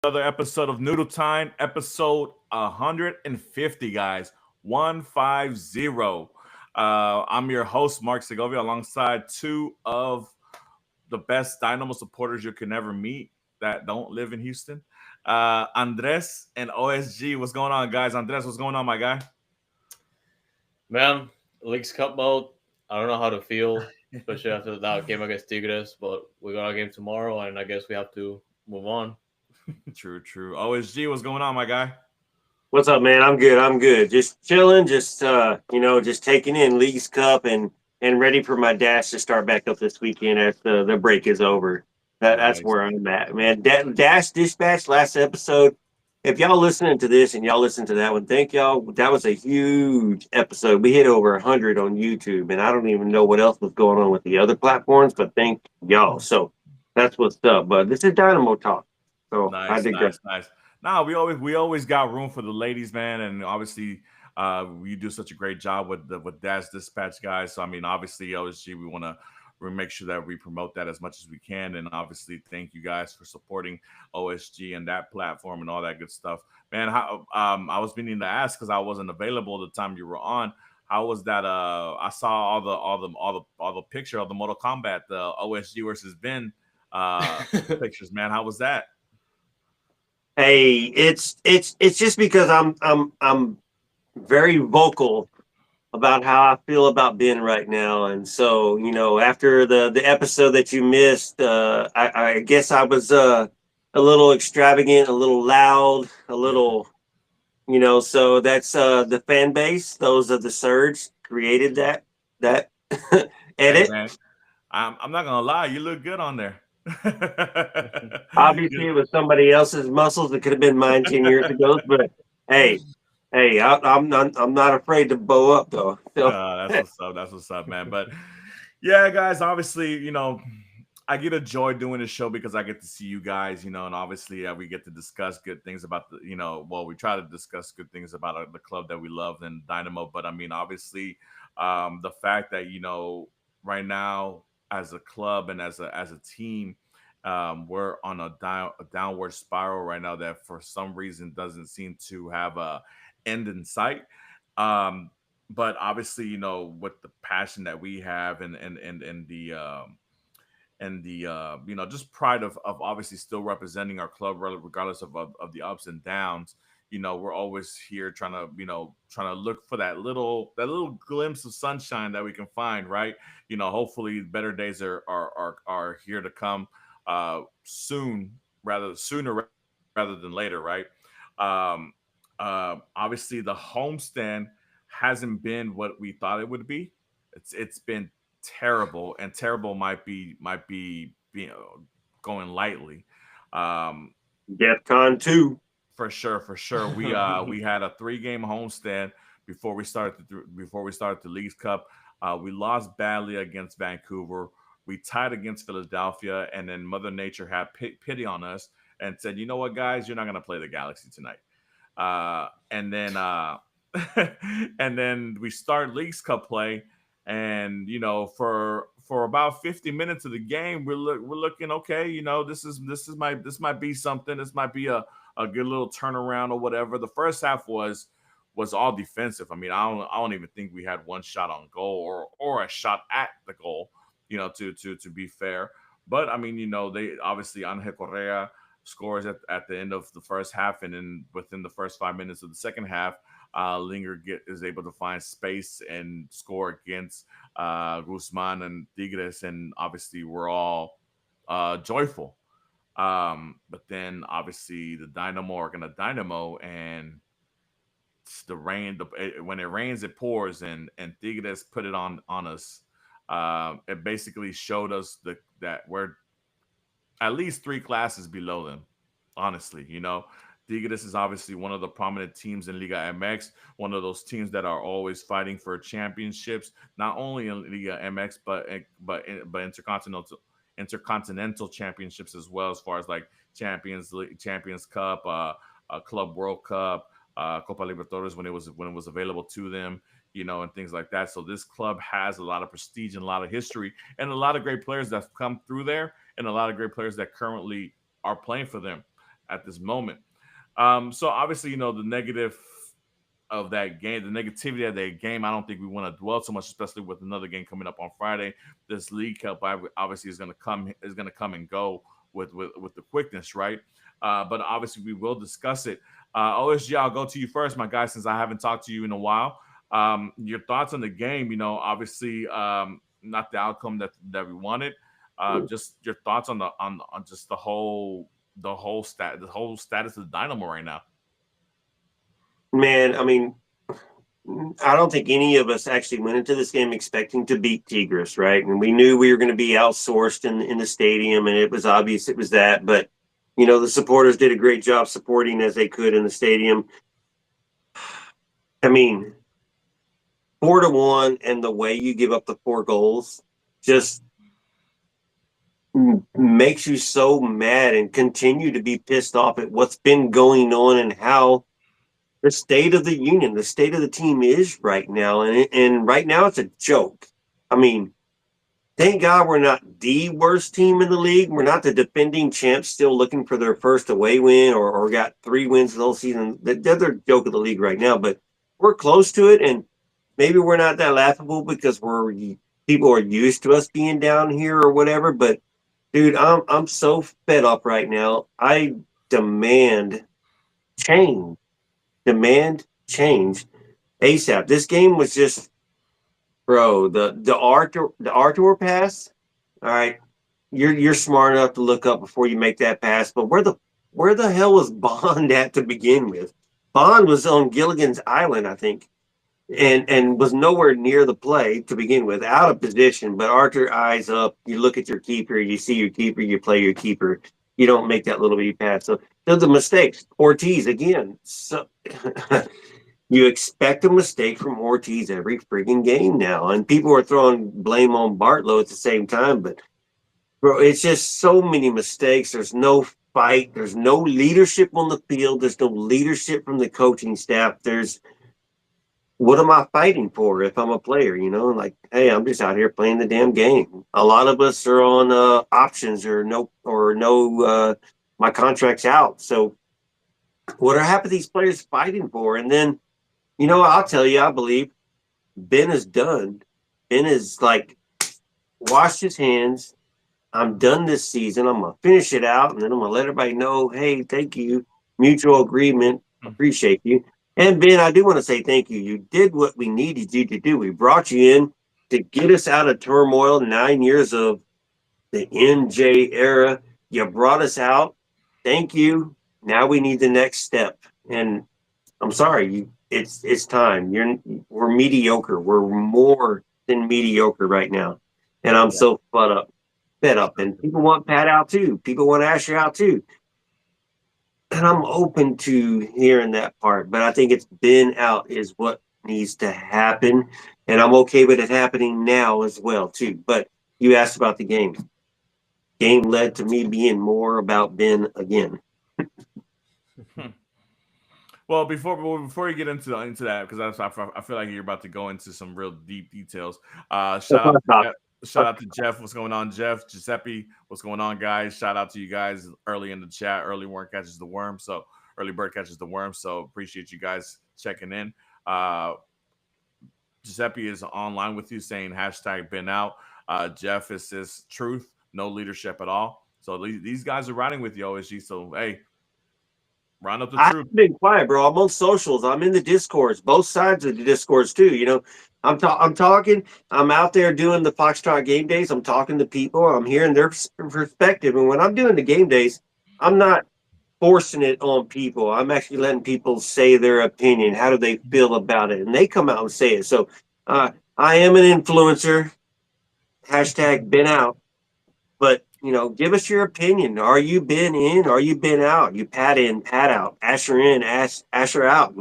another episode of Noodle Time, episode 150, guys. 150. I'm your host, Mark Segovia, alongside two of the best Dynamo supporters you can ever meet that don't live in Houston. Andres and OSG. What's going on, guys? Andres, what's going on, my guy? Man, Leagues Cup mode. I don't know how to feel, especially after that game against Tigres. But we got a game tomorrow, and I guess we have to move on. True, true. OSG, what's going on, my guy? What's up, man? I'm good. I'm good. Just chilling. Just just taking in League's Cup and ready for my dash to start back up this weekend after the break is over. That's Nice. where I'm at, man. Dash Dispatch last episode. If y'all listening to this and y'all listen to that one, thank y'all. That was a huge episode. We hit over 100 on YouTube, and I don't even know what else was going on with the other platforms, but thank y'all. So that's what's up. But this is Dynamo Talk. So I Nice, digress. nice, nice. Now we always got room for the ladies, man, and obviously, you do such a great job with Dash Dispatch guys. So I mean, obviously, OSG, we want to make sure that we promote that as much as we can, and obviously, thank you guys for supporting OSG and that platform and all that good stuff, man. How I was meaning to ask because I wasn't available the time you were on. How was that? I saw all the picture of the Mortal Kombat, the OSG versus Ben pictures, man. How was that? Hey, it's just because I'm very vocal about how I feel about Ben right now, and so after the episode that you missed, I guess I was a little extravagant, a little loud, a little So that's the fan base. Those are the Surge created that Hey, edit. man, I'm not gonna lie, you look good on there. Obviously, You- it was somebody else's muscles. It could have been mine 10 years ago, but hey. Hey, I'm not afraid to bow up though. So that's what's up. That's what's up, man. But yeah, guys, obviously, I get a joy doing this show because I get to see you guys, and obviously we get to discuss good things about we try to discuss good things about the club that we love and Dynamo. But I mean, obviously, the fact that right now as a club and as a team, we're on a downward spiral right now that for some reason doesn't seem to have a end in sight. Um, but obviously, with the passion that we have and the just pride of obviously still representing our club regardless of the ups and downs. We're always here trying to look for that little glimpse of sunshine that we can find, right? Hopefully better days are here to come soon, rather sooner rather than later, right? um Obviously the homestand hasn't been what we thought it would be. It's been terrible, and terrible might be going lightly. Um, DEFCON 2. for sure. We had a 3 game homestand before we started the Leagues Cup. We lost badly against Vancouver. We tied against Philadelphia, and then Mother Nature had pity on us and said, "You know what, guys, you're not going to play the Galaxy tonight." And then and then we start Leagues Cup play, and for about 50 minutes of the game, we're looking okay. This might be something. This might be a good little turnaround or whatever. The first half was all defensive. I mean, I don't even think we had one shot on goal or a shot at the goal. To be fair, but I mean, they obviously Angel Correa scores at the end of the first half, and then within the first 5 minutes of the second half, Linger is able to find space and score against Guzman and Tigres, and obviously we're all joyful. But then obviously the Dynamo are gonna Dynamo, and when it rains, it pours, and Tigres put it on us. It basically showed us that we're at least 3 classes below them. Honestly, Tigres is obviously one of the prominent teams in Liga MX, one of those teams that are always fighting for championships, not only in Liga MX but intercontinental championships as well, as far as like Champions League, Champions Cup, Club World Cup, Copa Libertadores when it was available to them, and things like that. So this club has a lot of prestige and a lot of history and a lot of great players that have come through there, and a lot of great players that currently are playing for them. at this moment. So obviously, the negative of that game, the negativity of that game, I don't think we want to dwell so much, especially with another game coming up on Friday. This League Cup obviously is going to come and go with the quickness, right? But obviously we will discuss it. OSG, I'll go to you first, my guy, since I haven't talked to you in a while. Your thoughts on the game? Obviously, not the outcome that we wanted. Just your thoughts on on just the whole status of the Dynamo right now. Man, I mean, I don't think any of us actually went into this game expecting to beat Tigres, right? And we knew we were going to be outsourced in the stadium, and it was obvious it was that. But the supporters did a great job supporting as they could in the stadium. I mean, 4-1, and the way you give up the 4 goals just makes you so mad and continue to be pissed off at what's been going on and how the state of the union, the state of the team is right now. And right now it's a joke. I mean, thank God we're not the worst team in the league. We're not the defending champs still looking for their first away win or got 3 wins the whole season. They're the joke of the league right now, but we're close to it. And maybe we're not that laughable because people are used to us being down here or whatever. But dude, I'm so fed up right now. I demand change. Demand change ASAP. This game was just, bro. The Arthur pass. All right, you're smart enough to look up before you make that pass. But where the hell was Bond at to begin with? Bond was on Gilligan's Island, I think, and was nowhere near the play to begin with, out of position. But Arthur eyes up. You look at your keeper. You see your keeper. You play your keeper. You don't make that little bitty pass. So those are mistakes. Ortiz again. So you expect a mistake from Ortiz every freaking game now, and people are throwing blame on Bartlow at the same time. But bro, it's just so many mistakes. There's no fight. There's no leadership on the field. There's no leadership from the coaching staff. There's what am I fighting for if I'm a player? Like, hey, I'm just out here playing the damn game. A lot of us are on options or no. My contract's out. So what are half of these players fighting for? And then, I'll tell you, I believe Ben is done. Ben is like washed his hands. I'm done this season. I'm gonna finish it out, and then I'm gonna let everybody know, hey, thank you, mutual agreement, appreciate you. And Ben, I do want to say thank you. You did what we needed you to do. We brought you in to get us out of turmoil. 9 years of the NJ era. You brought us out. Thank you. Now we need the next step. And I'm sorry, it's time. We're mediocre. We're more than mediocre right now. And I'm so fed up. And people want Pat out too. People want Asher out too. And I'm open to hearing that part, but I think it's been out is what needs to happen. And I'm okay with it happening now as well too. But you asked about the game. Game led to me being more about Ben again. Well, before you get into that, because I feel like you're about to go into some real deep details. Shout out to Jeff. What's going on, Jeff? Giuseppe, what's going on, guys? Shout out to you guys early in the chat. Early worm catches the worm, so early bird catches the worm. So appreciate you guys checking in. Giuseppe is online with you saying hashtag been out. Jeff is says truth, no leadership at all. So these guys are riding with you, OSG. So hey, round up the I've truth. been quiet, bro. I'm on socials. I'm in the discords, both sides of the discords too. I'm talking. I'm out there doing the Foxtrot game days. I'm talking to people. I'm hearing their perspective. And when I'm doing the game days, I'm not forcing it on people. I'm actually letting people say their opinion. How do they feel about it? And they come out and say it. So I am an influencer. Hashtag been out. But give us your opinion. Are you been in? Are you been out? You pat in, pat out. Asher in, Asher out.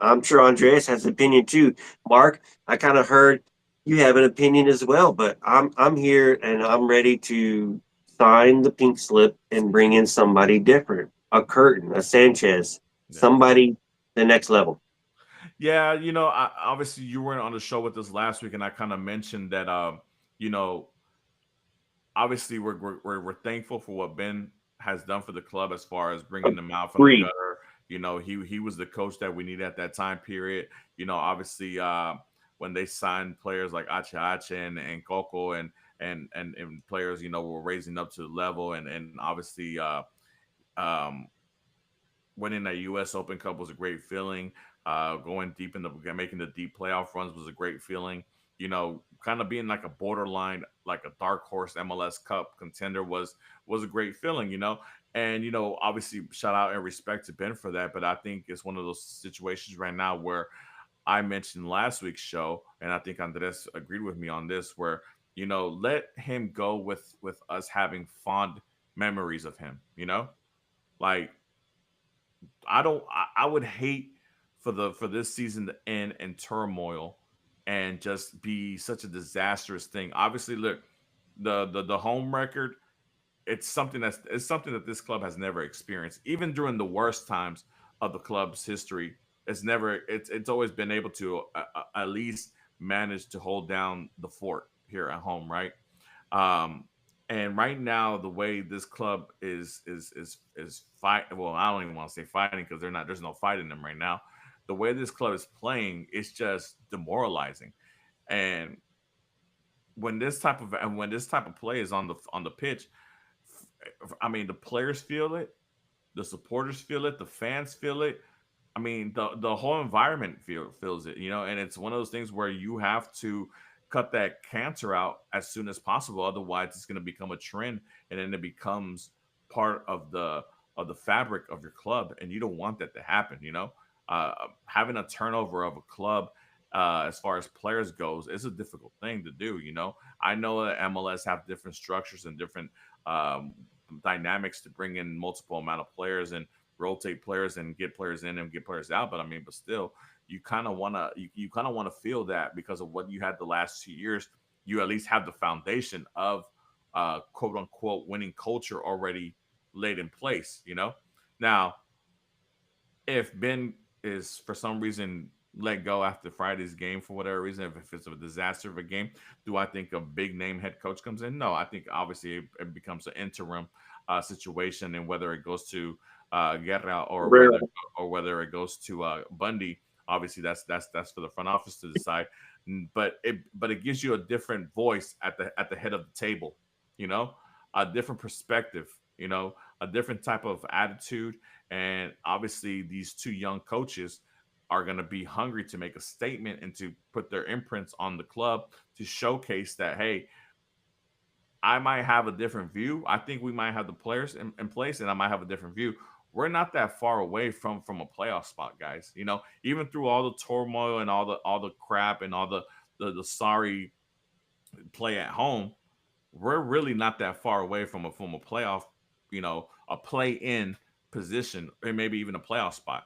I'm sure Andreas has an opinion too. Mark, I kind of heard you have an opinion as well. But I'm here and I'm ready to sign the pink slip and bring in somebody different. A Curtin, a Sanchez, somebody the next level. Yeah, obviously you weren't on the show with us last week, and I kind of mentioned that, you know, obviously we're thankful for what Ben has done for the club as far as bringing them out from the Agreed. gutter. He was the coach that we needed at that time period. Obviously, when they signed players like Ache Ache and Coco and players, were raising up to the level, and obviously, um, winning that U.S. Open Cup was a great feeling. Going deep in the making the deep playoff runs was a great feeling. Kind of being like a borderline, like a dark horse MLS Cup contender was a great feeling. And obviously, shout out and respect to Ben for that. But I think it's one of those situations right now where I mentioned last week's show, and I think Andres agreed with me on this, where let him go with us having fond memories of him. Like I would hate for this season to end in turmoil and just be such a disastrous thing. Obviously, look, the home record, it's something that this club has never experienced. Even during the worst times of the club's history, it's always been able to at least manage to hold down the fort here at home, right? Um, and right now, the way this club is fight. Well, I don't even want to say fighting because they're not. There's no fight in them right now. The way this club is playing, it's just demoralizing. And when this type of play is on the pitch, I mean, the players feel it, the supporters feel it, the fans feel it. I mean, the whole environment feels it, and it's one of those things where you have to cut that cancer out as soon as possible. Otherwise, it's going to become a trend, and then it becomes part of the fabric of your club, and you don't want that to happen. Having a turnover of a club, as far as players goes, is a difficult thing to do. I know that MLS have different structures and different um, dynamics to bring in multiple amount of players and rotate players and get players in and get players out. But I mean, but still, you kind of want to feel that because of what you had the last 2 years. You at least have the foundation of quote unquote winning culture already laid in place. Now, if Ben is for some reason let go after Friday's game for whatever reason, if it's a disaster of a game, do I think a big name head coach comes in? No, I think obviously it becomes an interim situation, and whether it goes to Guerra or whether it goes to Bundy, obviously that's for the front office to decide. But it gives you a different voice at the head of the table, you know, a different perspective, a different type of attitude, and obviously these two young coaches are going to be hungry to make a statement and to put their imprints on the club to showcase that, hey, I might have a different view. I think we might have the players in place, and I might have a different view. We're not that far away from a playoff spot, guys. Even through all the turmoil and all the crap and all the sorry play at home, we're really not that far away from a playoff, a play in position, or maybe even a playoff spot.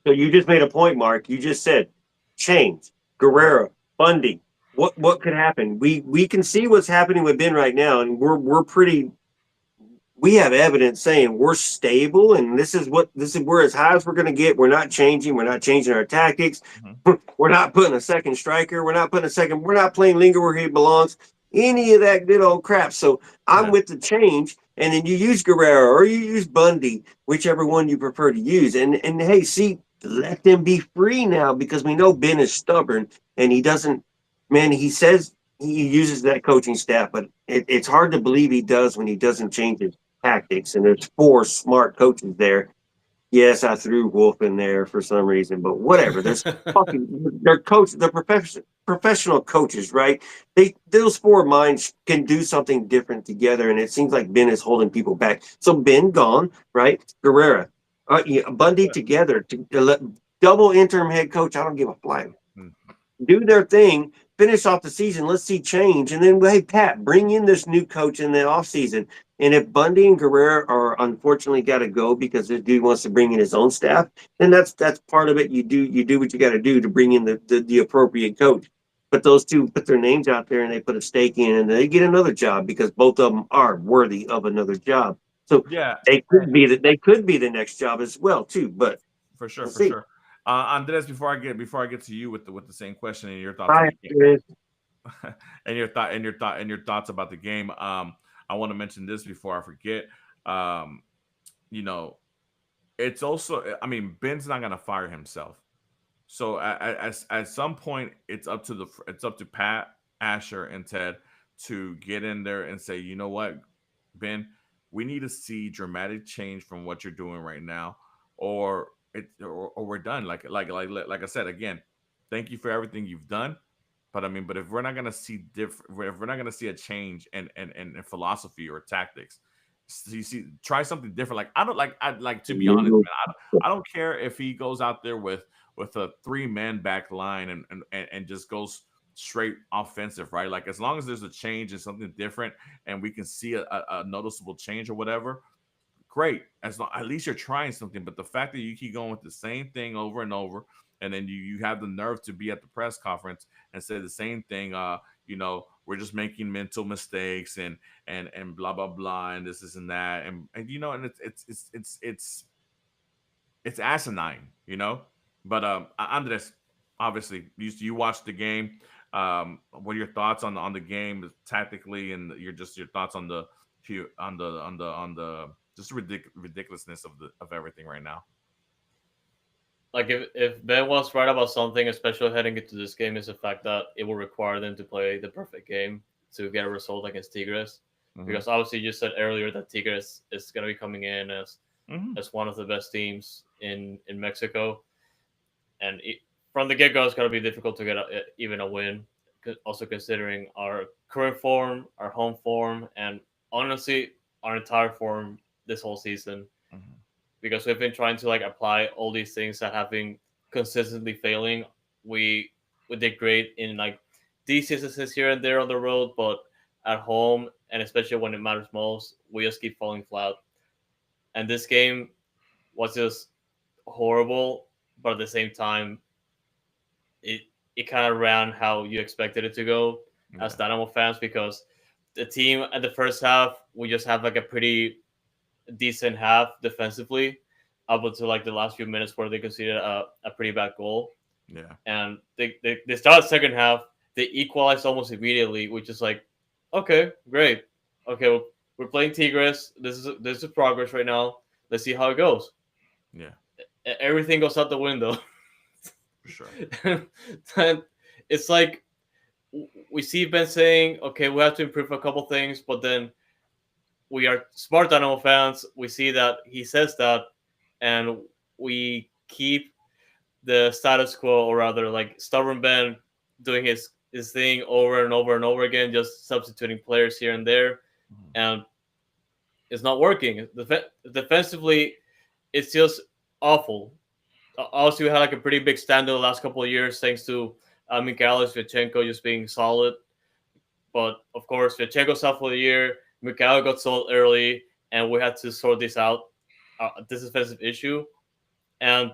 So you just made a point, Mark. You just said change, Guerrero, Bundy. What could happen? We can see what's happening with Ben right now, and we're pretty. We have evidence saying we're stable, and this is where as high as we're going to get. We're not changing. We're not changing our tactics. Mhm. We're not putting a second striker. We're not putting a second. We're not playing Linger where he belongs. Any of that good old crap. So I'm Yeah. with the change, and then you use Guerrero or you use Bundy, whichever one you prefer to use. And hey, see, let them be free now because we know Ben is stubborn and he doesn't. Man, he says he uses that coaching staff, but it's hard to believe he does when he doesn't change his tactics. And there's four smart coaches there. Yes, I threw Wolf in there for some reason, but whatever. There's fucking they're coaches, they're professional coaches, right? Those four minds can do something different together, and it seems like Ben is holding people back. So Ben gone, right? Guerrera, yeah, Bundy together to let double interim head coach. I don't give a flying Mm. do their thing, finish off the season. Let's see change. And then, hey, Pat, bring in this new coach in the offseason. And if Bundy and Guerrero are unfortunately got to go because this dude wants to bring in his own staff, then that's part of it. You do what you got to do to bring in the appropriate coach. But those two put their names out there and they put a stake in and they get another job because both of them are worthy of another job. So Yeah, they could be the next job as well too. But for sure, we'll for see. sure. Andres, before I get to you with the same question and your thoughts on Bye. the game, and your thoughts about the game. I want to mention this before I forget. Um, you know, it's also, I mean, Ben's not gonna fire himself. So at some point, it's up to Pat, Asher, and Ted to get in there and say, you know what, Ben, we need to see dramatic change from what you're doing right now, or we're done. Like I said again, thank you for everything you've done, but I mean, but if we're not gonna see if we're not gonna see a change in philosophy or tactics, you see, try something different. Like I like to be honest, man. I don't care if he goes out there with a three-man back line and just goes straight offensive, right? Like as long as there's a change and something different, and we can see a noticeable change or whatever, great. As long at least you're trying something. But the fact that you keep going with the same thing over and over, and then you have the nerve to be at the press conference and say the same thing, we're just making mental mistakes and blah blah blah and this and that and and it's asinine, But Andres, obviously, you watched the game. What are your thoughts on the game tactically, and your thoughts on the just ridiculousness of everything right now? Like if Ben was right about something, especially heading into this game, is the fact that it will require them to play the perfect game to get a result against Tigres. Hmm. Because obviously you said earlier that Tigres is going to be coming in Hmm. as one of the best teams in Mexico, and from the get go, it's going to be difficult to get even a win. Also considering our current form, our home form, and honestly our entire form this whole season, Hmm. because we've been trying to like apply all these things that have been consistently failing. We we did great in like these instances here and there on the road, but at home and especially when it matters most, we just keep falling flat. And this game was just horrible, but at the same time, it it kind of ran how you expected it to go as Yeah. Dynamo fans, because the team at the first half we just have like a pretty decent half defensively up until like the last few minutes where they conceded a pretty bad goal, Yeah. and they started the second half, they equalized almost immediately, which is like, okay, great, okay, we're playing Tigres, this is progress right now, let's see how it goes. Yeah. Everything goes out the window. For sure. And it's like we see Ben saying, okay, we have to improve a couple things, but then we are smart animal fans. We see that he says that, and we keep the status quo, or rather, like stubborn Ben doing his thing over and over and over again, just substituting players here and there, Mhm. and it's not working. Defensively, it's just awful. Also, we had like a pretty big stand in the last couple of years, thanks to Mikhail Sviatchenko just being solid. But of course, Sviatchenko's out for the year. Mikhail got sold early, and we had to sort this out, this defensive issue. And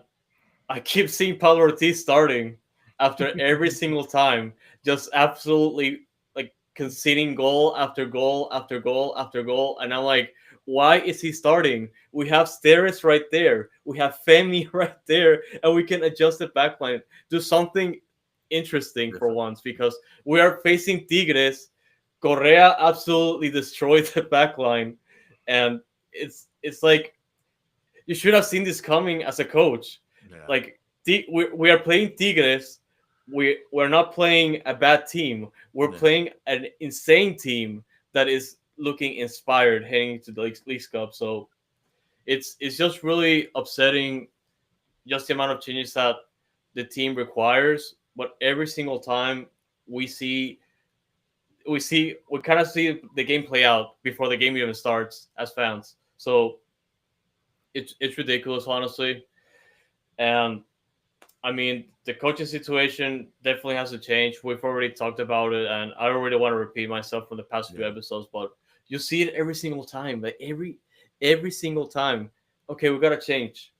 I keep seeing Pablo Ortiz starting after every single time, just absolutely like conceding goal after goal after goal after goal. And I'm like, why is he starting? We have Steres right there. We have Femi right there, and we can adjust the backline. Do something interesting for Different. once, because we are facing Tigres. Correa absolutely destroyed the backline, and it's like you should have seen this coming as a coach. Yeah. Like we are playing Tigres. We're not playing a bad team. We're Yeah. playing an insane team that is looking inspired heading into the Leagues Cup. So it's just really upsetting, just the amount of changes that the team requires. But every single time we see we kind of see the game play out before the game even starts as fans. So it's ridiculous, honestly. And I mean, the coaching situation definitely has to change. We've already talked about it, and I don't really want to repeat myself from the past few Yeah. episodes, but you see it every single time, like every single time. Okay, we gotta change.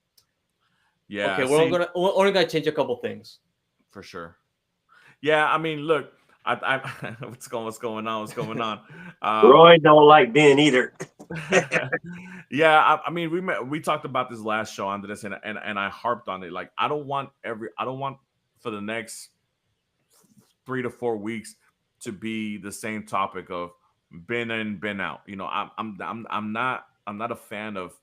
Yeah. Okay, See, we're only gonna change a couple things. for sure. Yeah. I mean, look, what's going on? What's going on? Um, Roy don't like Ben either. yeah, I mean, we talked about this last show on this, and I harped on it. Like, I don't want for the next 3 to 4 weeks to be the same topic of been in, been out. I'm not. I'm not a fan of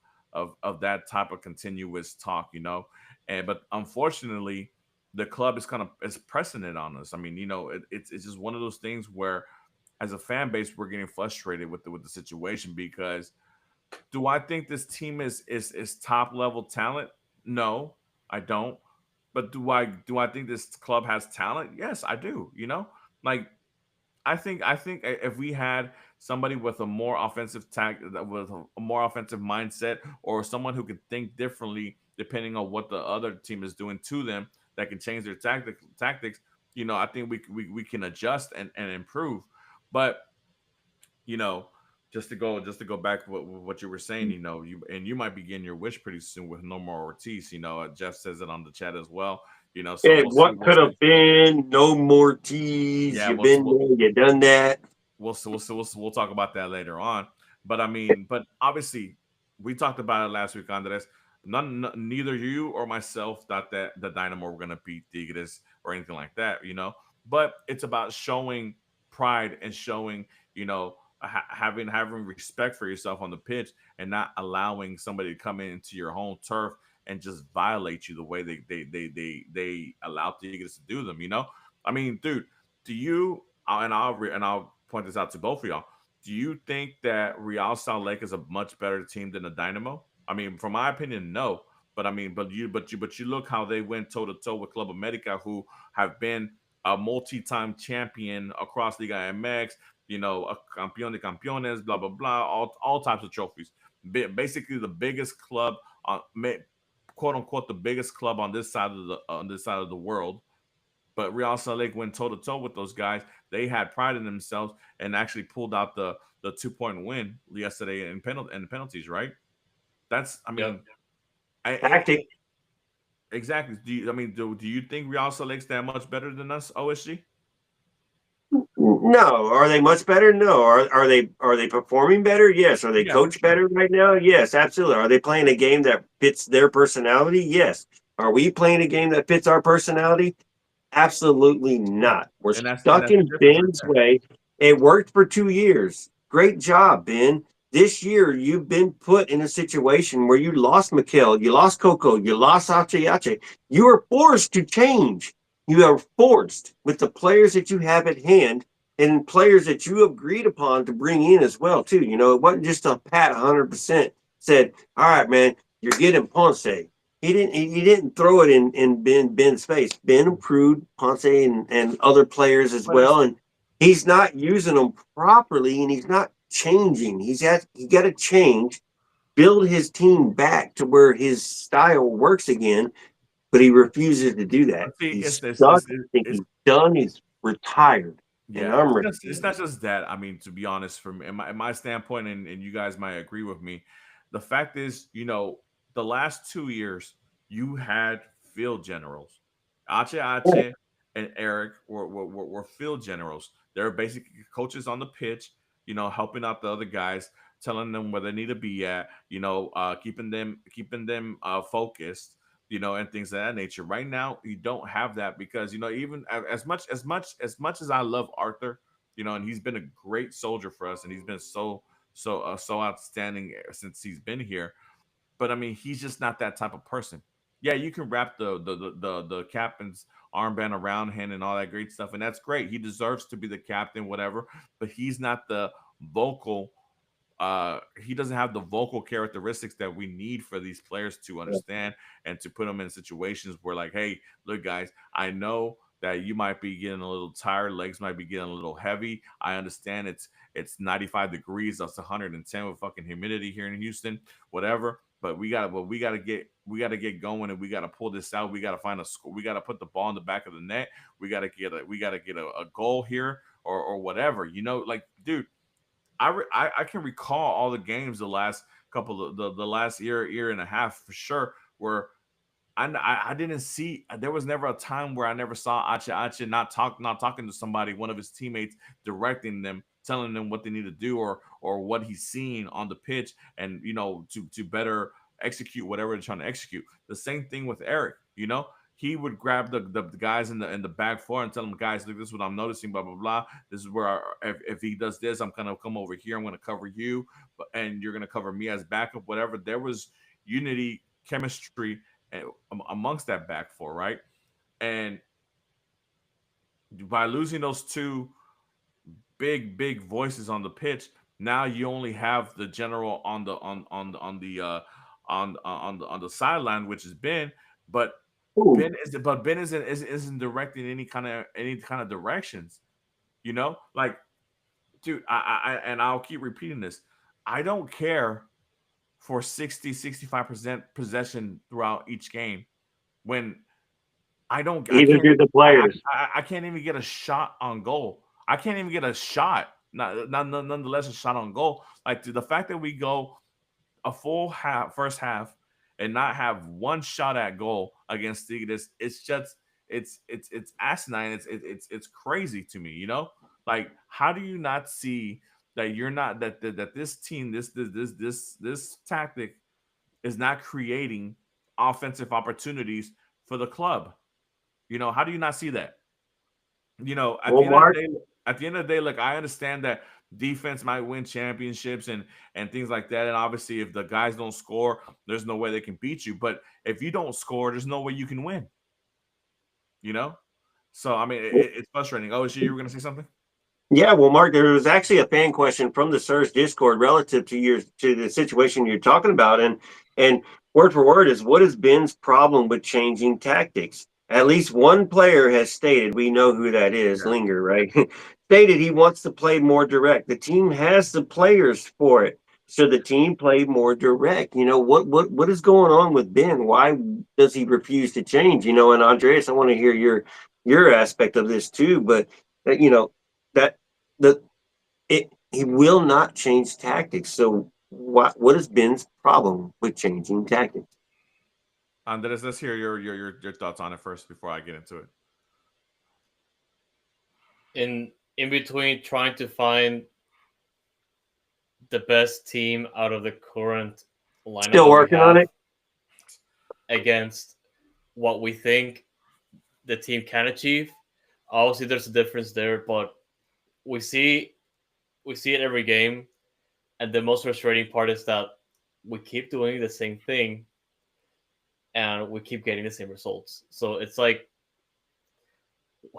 that type of continuous talk, you know. And but unfortunately, the club is kind of is pressing it on us. I mean, you know, it's just one of those things where, as a fan base, we're getting frustrated with the situation because do I think this team is top level talent? No, I don't. But do I think this club has talent? Yes, I do. You know, like I think if we had somebody with a more offensive with a more offensive mindset, or someone who could think differently depending on what the other team is doing to them, that can change their tactics. You know, I think we can adjust and improve. But you know, just to go back what you were saying, you know, you might be getting your wish pretty soon with no more Ortiz. You know, Jeff says it on the chat as well. You know, so And we'll see. what We'll could see. have been? No more teas. Yeah, You've been there. You done that. we'll talk about that later on. But I mean, but obviously, we talked about it last week, Andres. Neither you or myself thought that the Dynamo were gonna beat Tigres or anything like that, you know. But it's about showing pride and showing, you know, having respect for yourself on the pitch and not allowing somebody to come into your home turf and just violate you the way they allow Tigres to do them. You know, I mean, dude, do you? And I'll point this out to both of y'all. Do you think that Real Salt Lake is a much better team than the Dynamo? I mean, from my opinion, no. But I mean, but you look how they went toe to toe with Club America, who have been a multi-time champion across Liga MX. You know, a campeón de campeones, blah blah blah, all types of trophies. Basically, the biggest club on quote unquote the biggest club on this side of the world, but Real Salt Lake went toe to toe with those guys. They had pride in themselves and actually pulled out the 2 point win yesterday in penalties. Right? That's I Yep. mean, I Tactic. exactly. Do you think Real Salt Lake's that much better than us, OSG? No. Are they much better? No. Are they performing better? Yes. Are they Yeah, for coached sure. better right now? Yes, absolutely. Are they playing a game that fits their personality? Yes. Are we playing a game that fits our personality? Absolutely not. We're And stuck that's the in difference right Ben's there. way. It worked for 2 years. Great job, Ben. This year, you've been put in a situation where you lost Mikel, you lost Coco, you lost Ache. You are forced to change. You are forced with the players that you have at hand and players that you agreed upon to bring in as well, too. You know, it wasn't just a pat 100% said, all right, man, you're getting Ponce. He didn't throw it in Ben's face. Ben improved Ponce and other players as But it's well, and he's not using them properly, and he's not changing. He got to change, build his team back to where his style works again, but he refuses to do that. but see, He's stuck. I think it's he's done. He's retired, and yeah, I'm it's retired. not just that. I mean, to be honest, from in my standpoint, and you guys might agree with me, the fact is, you know, the last 2 years you had field generals, Ache and Eric were field generals. They're basically coaches on the pitch, you know, helping out the other guys, telling them where they need to be at, you know, keeping them focused, you know, and things of that nature. Right now, you don't have that because, you know, even as much as I love Arthur, you know, and he's been a great soldier for us, and he's been so outstanding since he's been here. But I mean, he's just not that type of person. Yeah, you can wrap the captain's armband around him and all that great stuff, and that's great. He deserves to be the captain, whatever. But he's not the vocal he doesn't have the vocal characteristics that we need for these players to understand and to put them in situations where, like, hey, look guys, I know that you might be getting a little tired, legs might be getting a little heavy. I understand it's 95 degrees, that's 110 with fucking humidity here in Houston, whatever. But we gotta get going, and we gotta pull this out. We gotta find a score. We gotta put the ball in the back of the net. We gotta get a goal here, or whatever. You know, like, dude, I can recall all the games the last couple of the last year and a half for sure where I didn't see, there was never a time where I never saw Ache not talking to somebody, one of his teammates, directing them, telling them what they need to do, or what he's seeing on the pitch, and, you know, to better execute whatever they're trying to execute. The same thing with Eric, you know. he would grab the guys in the back four and tell them, guys, look, this is what I'm noticing, blah blah blah. This is where if he does this, I'm gonna come over here. I'm gonna cover you, and you're gonna cover me as backup. Whatever. There was unity, chemistry amongst that back four, right? And by losing those two big voices on the pitch, now you only have the general on the sideline, which is Ben. But Ooh, Ben isn't directing any kind of directions. Like, dude, and I'll keep repeating this. I don't care for 60-65% possession throughout each game when I either can't do the players. I can't even get a shot on goal. I can't even get a shot. Nonetheless, a shot on goal. Like, the fact that we go a full first half, and not have one shot at goal against Tigres, it's just it's asinine. It's crazy to me. Like, how do you not see that you're not that this team, this tactic is not creating offensive opportunities for the club? How do you not see that? At Well, the end of Mark, the day, look, I understand that defense might win championships and things like that. And obviously, if the guys don't score, there's no way they can beat you. But if you don't score, there's no way you can win. You know. So I mean, it's frustrating. Oh, you were gonna say something? yeah, well, Mark, there was actually a fan question from the Sirs Discord relative to the situation you're talking about, and word for word is, what is Ben's problem with changing tactics? At least one player has stated, we know who that is, Yeah. Linger, right? Stated he wants to play more direct. The team has the players for it. So the team play more direct. What is going on with Ben? Why does he refuse to change? And Andreas, I want to hear your aspect of this too, but that the he will not change tactics. So what is Ben's problem with changing tactics? Andres, let's hear your thoughts on it first before I get into it. In between trying to find the best team out of the current lineup Still that we working on have it. against what we think the team can achieve. Obviously, there's a difference there, but we see we see it every game, and the most frustrating part is that we keep doing the same thing and we keep getting the same results. So it's like,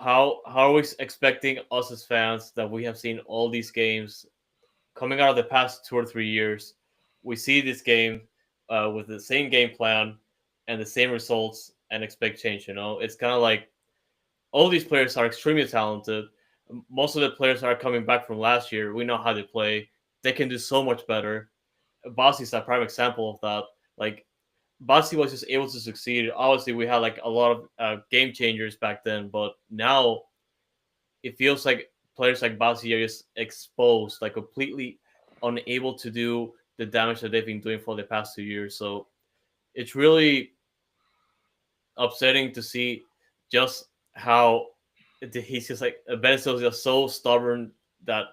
how are we expecting us as fans that we have seen all these games coming out of the past 2 or 3 years? We see this game with the same game plan and the same results and expect change. It's kind of like all these players are extremely talented. Most of the players are coming back from last year. We know how they play. They can do so much better. Bossi is a prime example of that. Like, Bossi was just able to succeed. Obviously, we had like a lot of game changers back then, but now it feels like players like Bossi are just exposed, like completely unable to do the damage that they've been doing for the past 2 years. So it's really upsetting to see just how he's just like Benito is just so stubborn that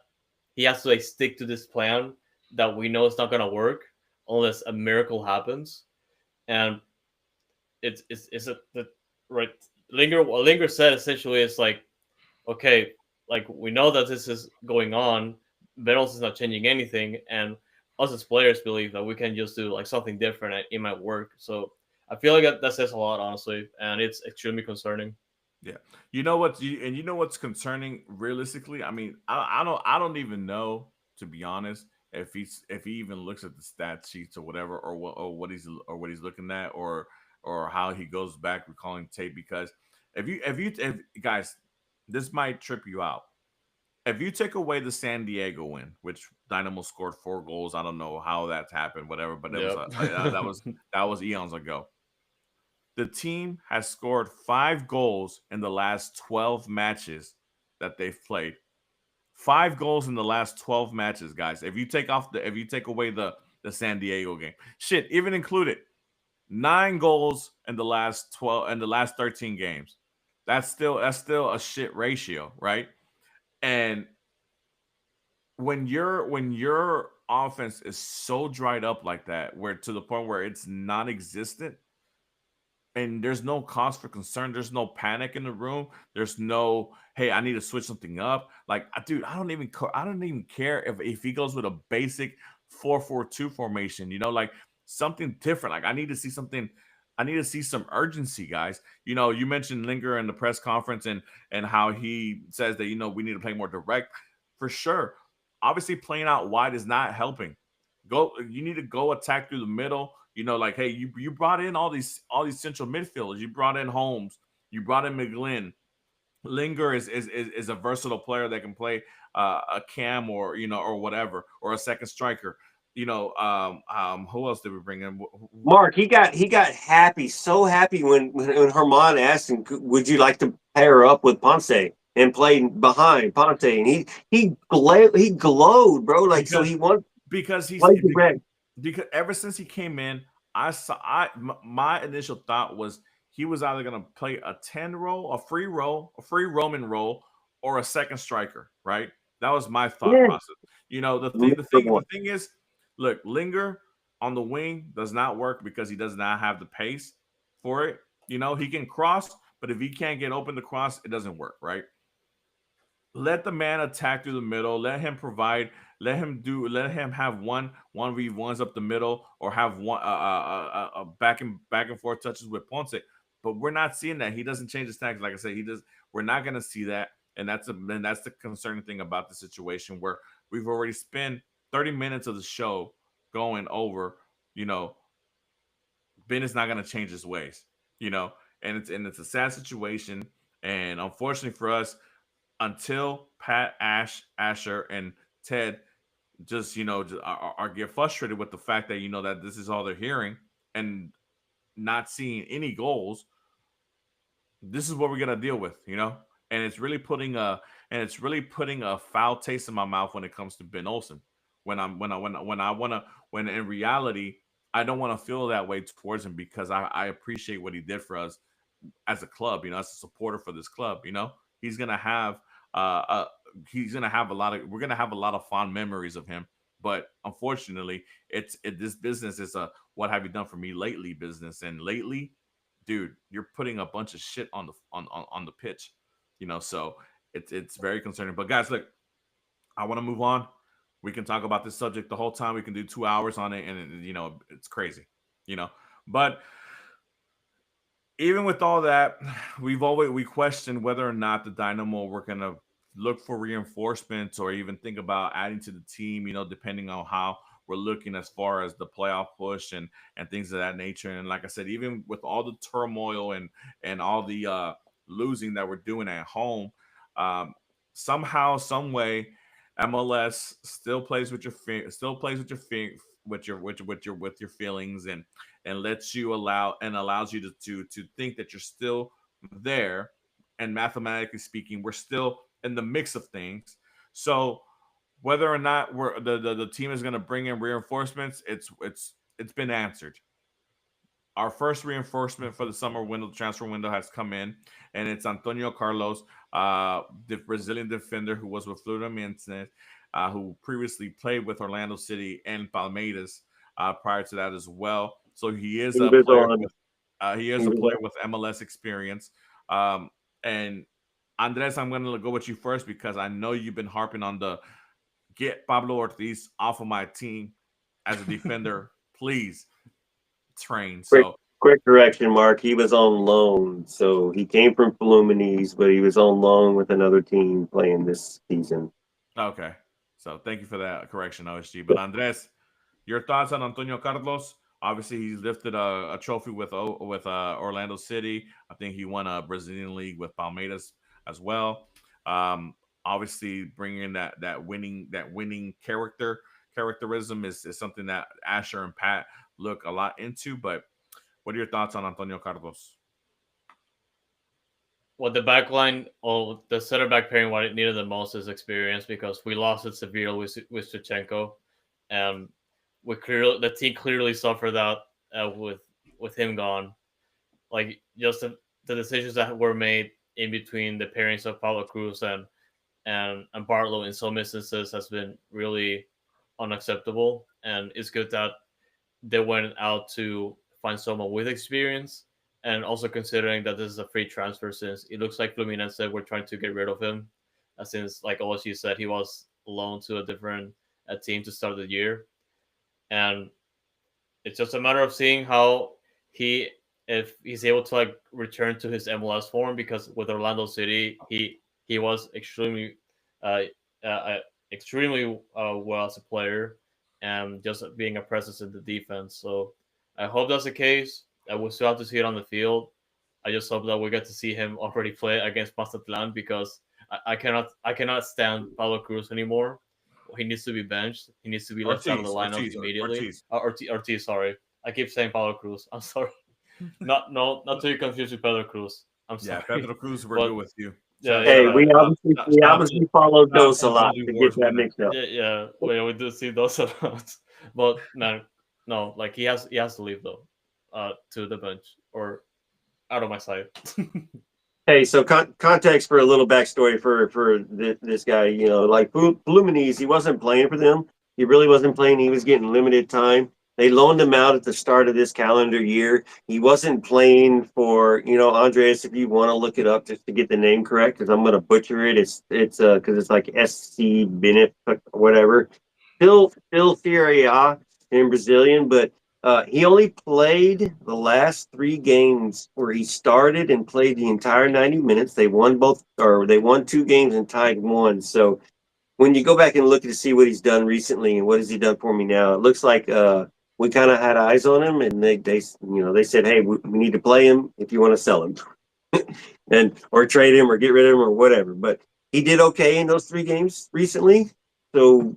he has to like stick to this plan that we know it's not gonna work unless a miracle happens. And it's the right Linger. What Linger said essentially is like, okay, like we know that this is going on, Benito is not changing anything, and us as players believe that we can just do like something different and it might work. So I feel like that says a lot, honestly, and it's extremely concerning. Yeah, you know what's concerning realistically. I mean, I don't even know, to be honest, if he even looks at the stat sheets or whatever, or what he's looking at, or how he goes back recalling tape. Because if guys, this might trip you out. If you take away the San Diego win, which Dynamo scored 4 goals, I don't know how that's happened, whatever, but it was Yep. that was eons ago. The team has scored 5 goals in the last 12 matches that they've played. 5 goals in the last 12 matches, guys. If you take away the San Diego game, shit, even included 9 goals in the last 12 and the last 13 games. That's still a shit ratio, right? And when your offense is so dried up like that, where to the point where it's non-existent, and there's no cause for concern. There's no panic in the room. There's no, hey, I need to switch something up. Like, dude, I don't even care if he goes with a basic 4-4-2 formation. Like something different. Like I need to see something. I need to see some urgency, guys. You mentioned Linger in the press conference and how he says that we need to play more direct. For sure, obviously playing out wide is not helping. You need to go attack through the middle. Like, hey, you brought in all these central midfielders. You brought in Holmes. You brought in McGlynn. Linger is a versatile player that can play a cam or whatever, or a second striker. Who else did we bring in? Mark, he got happy, so happy when Herman asked him, "Would you like to pair up with Ponce and play behind Ponce?" And he glowed, bro. Like so, because he wants because he's play direct. because ever since he came in, my initial thought was he was either going to play a 10 role, a free Roman role, or a second striker, right? That was my thought Yeah, process. The thing the number thing one. the thing is, look, Linger on the wing does not work because he does not have the pace for it. He can cross, but if he can't get open to cross, it doesn't work, right? Let the man attack through the middle. Let him provide. Let him have one v ones up the middle, or have one back and forth touches with Ponce. But we're not seeing that. He doesn't change his tactics. Like I said, he does. We're not going to see that, and that's the concerning thing about the situation where we've already spent 30 minutes of the show going over. You know, Ben is not going to change his ways. You know, and it's a sad situation, and unfortunately for us, until Pat, Asher, and Ted just are get frustrated with the fact that that this is all they're hearing and not seeing any goals. This is what we're gonna deal with, and it's really putting a foul taste in my mouth when it comes to Ben Olsen. When in reality I don't want to feel that way towards him because I appreciate what he did for us as a club, as a supporter for this club. He's gonna have uh he's gonna have a lot of we're gonna have a lot of fond memories of him. But unfortunately, this business is a what have you done for me lately business, and lately, dude, you're putting a bunch of shit on the pitch, so it's very concerning. But guys, look, I want to move on. We can talk about this subject the whole time. We can do 2 hours on it, and it's crazy, you know. But even with all that, we questioned whether or not the Dynamo were gonna look for reinforcements or even think about adding to the team, depending on how we're looking as far as the playoff push and things of that nature. And like I said, even with all the turmoil and all the losing that we're doing at home, um, somehow, some way, MLS still plays with still plays with your with your feelings, and lets you allows you to think that you're still there, and mathematically speaking we're still in the mix of things. So whether or not the team is going to bring in reinforcements, it's been answered. Our first reinforcement for the summer window transfer window has come in, and it's Antonio Carlos, the Brazilian defender who was with Fluminense, who previously played with Orlando City and Palmeiras prior to that as well. So he is He a was player on. with he is He a was player with MLS experience. And Andres, I'm going to go with you first because I know you've been harping on the get Pablo Ortiz off of my team as a defender, please train. quick. So Quick correction, Mark. He was on loan, so he came from Fluminense, but he was on loan with another team playing this season. okay. So thank you for that correction, OSG. But Andres, your thoughts on Antonio Carlos? Obviously, he's lifted a trophy with Orlando City. I think he won a Brazilian league with Palmeiras as well. Um, Obviously, bringing that winning characterism is something that Asher and Pat look a lot into. But what are your thoughts on Antonio Carlos? What the back line or the center back pairing, what it needed the most is experience because we lost it severely with Shevchenko, and the team clearly suffered that with him gone. Like just the decisions that were made in between the pairings of Paulo Cruz and Barlow in some instances has been really unacceptable. And it's good that they went out to find someone with experience and also considering that this is a free transfer, since it looks like Fluminense were trying to get rid of him, since like OSU said he was loaned to a different team to start the year, and it's just a matter of seeing how he if he's able to like return to his MLS form, because with Orlando City he was uh, uh extremely well as a player and just being a presence in the defense. So I hope that's the case. I will still have to see it on the field. I just hope that we get to see him already play against Mazatlan, because I cannot stand Pablo Cruz anymore. He needs to be benched. He needs to be left out of the Ortiz, lineup Ortiz, immediately. Ortiz. Ortiz, sorry. I keep saying Paulo Cruz. I'm sorry. Not to be confused with Pedro Cruz. I'm Yeah, sorry. Pedro Cruz, we're good But with you. yeah, Hey, yeah, we Shout obviously out, we shout out to obviously follow shout out Dose to a the lot Golden to get Wars that winner. mixed up. yeah. We do see those a lot. But man, no, like he has to leave though, to the bench or out of my sight. Hey, so context for a little backstory for this guy. You know, like Bluminese, he wasn't playing for them. He really wasn't playing. He was getting limited time. They loaned him out at the start of this calendar year. He wasn't playing for, Andreas. If you want to look it up just to get the name correct, because I'm going to butcher it. It's because it's like SC Benef whatever. Still Serie A in Brazilian, but he only played the last three games where he started and played the entire 90 minutes. They won two games and tied one. So when you go back and look to see what he's done recently and what has he done for me now, it looks like we kind of had eyes on him, and they said, hey, we need to play him if you want to sell him, and or trade him or get rid of him or whatever. But he did okay in those three games recently. So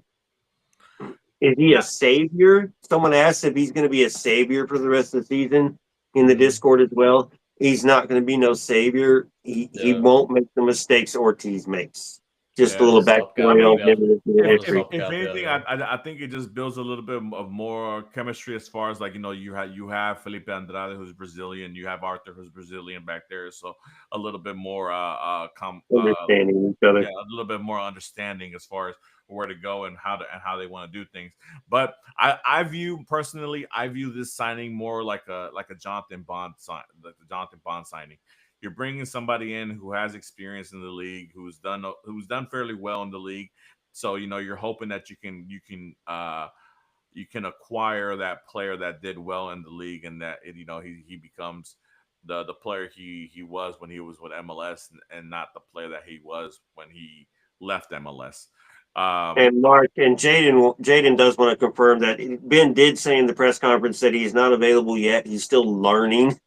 is he a Yeah, savior? Someone asked if he's going to be a savior for the rest of the season in the Mhm. Discord as well. He's not going to be no savior. He Yeah, won't make the mistakes Ortiz makes. Just a yeah. little the I stopgap. backstory on mean, Yeah, him and his if more the if, history. if stopgap. Yeah, anything, yeah. I think it just builds a little bit of more chemistry as far as like you have Felipe Andrade, who's Brazilian, you have Arthur, who's Brazilian back there, so a little bit more Understanding each other. yeah, a little bit more understanding as far as where to go and how they want to do things. But I view this signing more like a Jonathan Bond sign, like the Jonathan Bond signing. You're bringing somebody in who has experience in the league, who's done fairly well in the league. So you're hoping that you can acquire that player that did well in the league, and that he becomes the player he was when he was with MLS, and not the player that he was when he left MLS. And Mark and Jaden does want to confirm that Ben did say in the press conference that he's not available yet. He's still learning,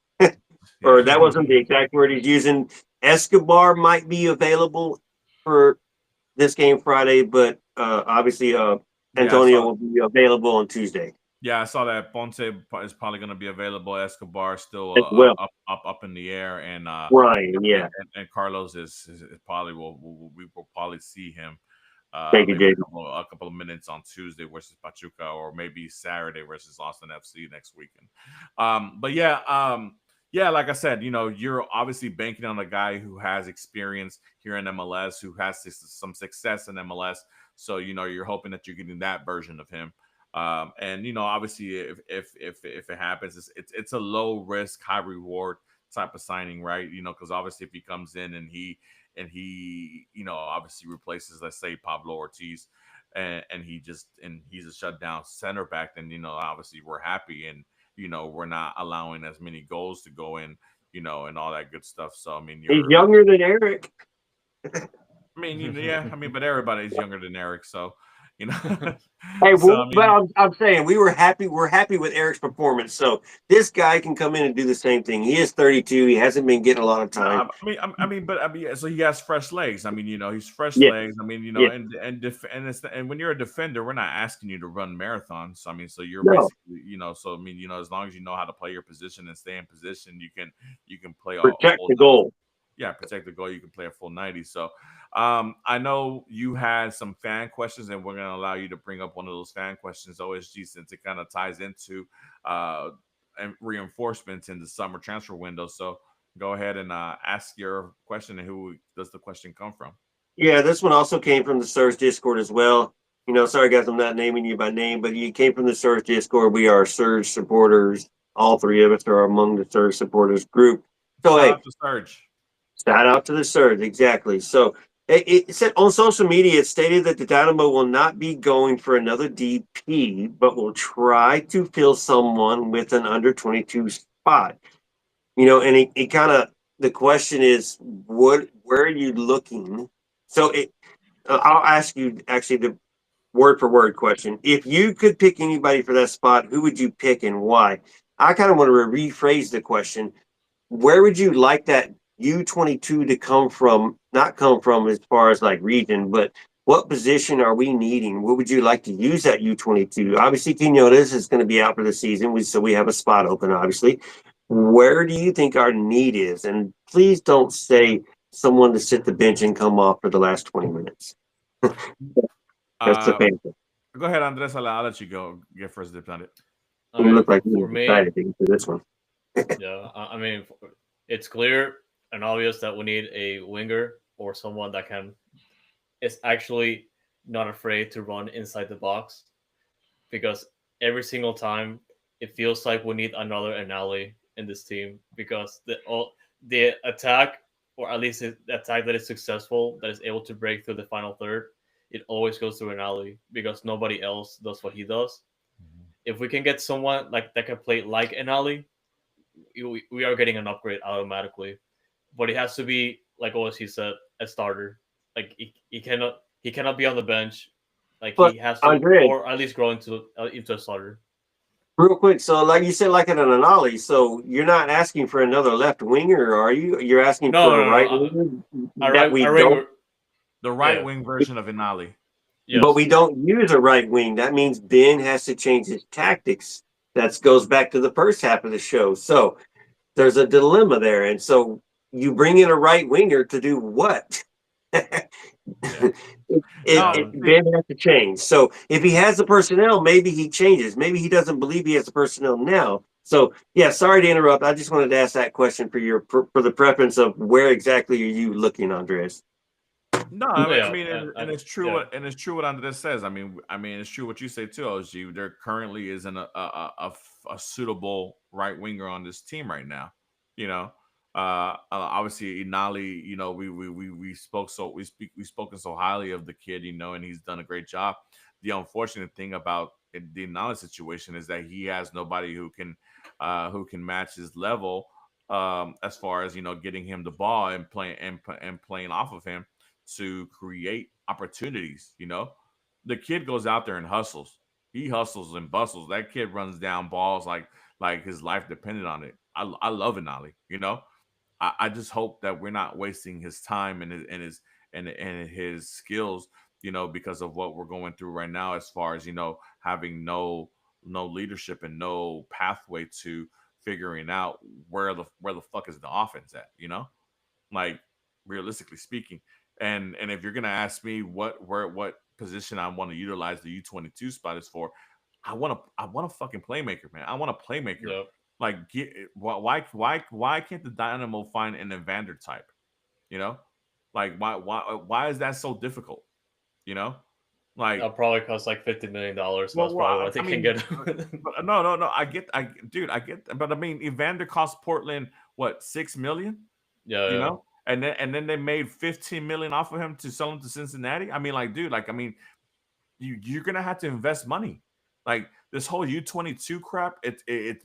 or Yeah. that wasn't the exact word he's using. Escobar might be available for this game Friday, but obviously Yeah, I Antonio saw. will be available on Tuesday Yeah, I saw that Ponce is probably going to be available. Escobar still as well. up in the air, and Ryan, yeah. and Carlos is probably we will probably see him Thank you, maybe Jaden. a couple of minutes on Tuesday versus Pachuca, or maybe Saturday versus Austin FC next weekend. But yeah, yeah, like I said, you're obviously banking on a guy who has experience here in MLS, who has some success in MLS. So you're hoping that you're getting that version of him. And obviously, if it happens, it's a low risk, high reward type of signing, right? Because obviously, if he comes in and he obviously replaces, let's say, Pablo Ortiz, and he's a shutdown center back, then obviously we're happy, and we're not allowing as many goals to go in, and all that good stuff. So I mean, He's younger than Eric. yeah, I mean, but everybody's younger than Eric, so you know, Hey, so I well, mean, I'm saying we were happy. We're happy with Eric's performance. So this guy can come in and do the same thing. He is 32. He hasn't been getting a lot of no, time. but so he has fresh legs. I mean, he's fresh Yeah, legs. I mean, yeah. and when you're a defender, we're not asking you to run marathons. So, I mean, so you're No, basically, so I mean, as long as you know how to play your position and stay in position, you can play a protect full the goal. yeah, protect the goal. You can play a full 90. So, I know you had some fan questions, and we're going to allow you to bring up one of those fan questions, OSG, since it kind of ties into uh, and reinforcements in the summer transfer window. So, go ahead and ask your question, and who does the question come from? Yeah, this one also came from the Surge Discord as well. Sorry guys, I'm not naming you by name, but you came from the Surge Discord. We are Surge supporters all three of us are among the Surge supporters group. So Shout hey, out to Surge. shout out to the Surge, exactly. So it said on social media, it stated that the Dynamo will not be going for another DP, but will try to fill someone with an under 22 spot. And it kind of the question is, where are you looking? So I'll ask you actually the word for word question. If you could pick anybody for that spot, who would you pick and why? I kind of want to rephrase the question. Where would you like that U22 to come from? Not come from as far as like region, but what position are we needing? What would you like to use that U22? Obviously, Quinones is going to be out for the season, so we have a spot open, obviously. Where do you think our need is? And please don't say someone to sit the bench and come off for the last 20 minutes. That's the Uh, fantasy. Go ahead, Andres. I'll let you go get first dibs on it. I You mean, look like for you me, decided to get to this one. yeah, I mean, it's clear and obvious that we need a winger or someone that is actually not afraid to run inside the box, because every single time it feels like we need another Anali in this team, because the attack, or at least the attack that is successful, that is able to break through the final third, it always goes through Anali because nobody else does what he does. If we can get someone like that can play like Anali, we are getting an upgrade automatically. But it has to be like always he said, a starter. Like he cannot be on the bench. Like But he has to, Andre, or at least grow into a starter. real quick, so like you said, like in an Anali, so you're not asking for another left winger, are you? You're asking No, for a no, no. right winger I that right, we I don't, ring. The right Yeah. wing version of Inali. but Yes. we don't use a right wing. That means Ben has to change his tactics. That goes back to the first half of the show. So there's a dilemma there, and so you bring in a right winger to do what? Yeah. Yeah. No, see, Ben has to change. So if he has the personnel, maybe he changes. Maybe he doesn't believe he has the personnel now. So yeah, sorry to interrupt. I just wanted to ask that question for the preference of where exactly are you looking, Andres? no, I Yeah. mean, and it's true Yeah. what Andres says. I mean, it's true what you say too, OG. There currently isn't a suitable right winger on this team right now. You know, obviously Inali. We spoken so highly of the kid. And he's done a great job. The unfortunate thing about the Inali situation is that he has nobody who can match his level. As far as getting him the ball and playing off of him to create opportunities. The kid goes out there and hustles. He hustles and bustles. That kid runs down balls like his life depended on it. I love Inali. I just hope that we're not wasting his time and his skills. Because of what we're going through right now, as far as having no leadership and no pathway to figuring out where the fuck is the offense at. Like, realistically speaking. And if you're gonna ask me what position I want to utilize the U22 spot is for, I want a fucking playmaker, man. I want a playmaker. Yeah. Like, why can't the Dynamo find an Evander type? You know, like, why is that so difficult? You know, like, That'll probably cost like $50 million. So well, that's probably well what they I can mean, get. no, I get, but I mean, Evander cost Portland what, 6 million? Yeah. you Yeah. know and then they made 15 million off of him to sell him to Cincinnati. I mean, like, dude, like, I mean, you're gonna have to invest money. Like, this whole U22 crap, it's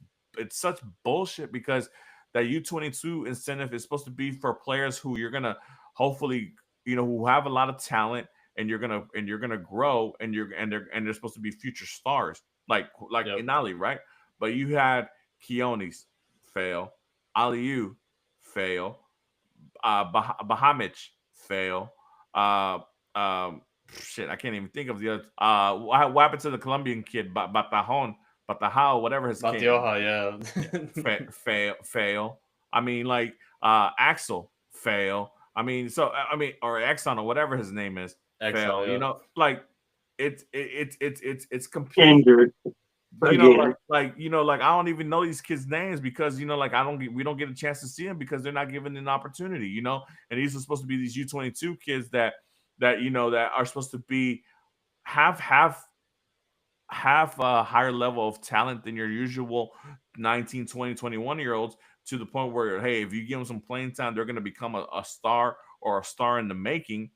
such bullshit, because that U22 incentive is supposed to be for players who you're gonna hopefully, who have a lot of talent, and you're gonna grow, and they're supposed to be future stars, like Yep. Inali, right? But you had Keonis fail, Aliu fail, Bahamic fail. Uh, Shit, I can't even think of the other. What happened to the Colombian kid, Batahon, whatever his kid, Matioja, yeah. fail. I mean, like, Axel fail. I mean, or Exxon, or whatever his name is, Excellent, fail. yeah. Like, it's complete. Injured again. Like, I don't even know these kids' names, because like, we don't get a chance to see them because they're not given an opportunity. And these are supposed to be these U22 kids that are supposed to be have a higher level of talent than your usual 19, 20, 21-year-olds to the point where, hey, if you give them some playing time, they're going to become a star or a star in the making.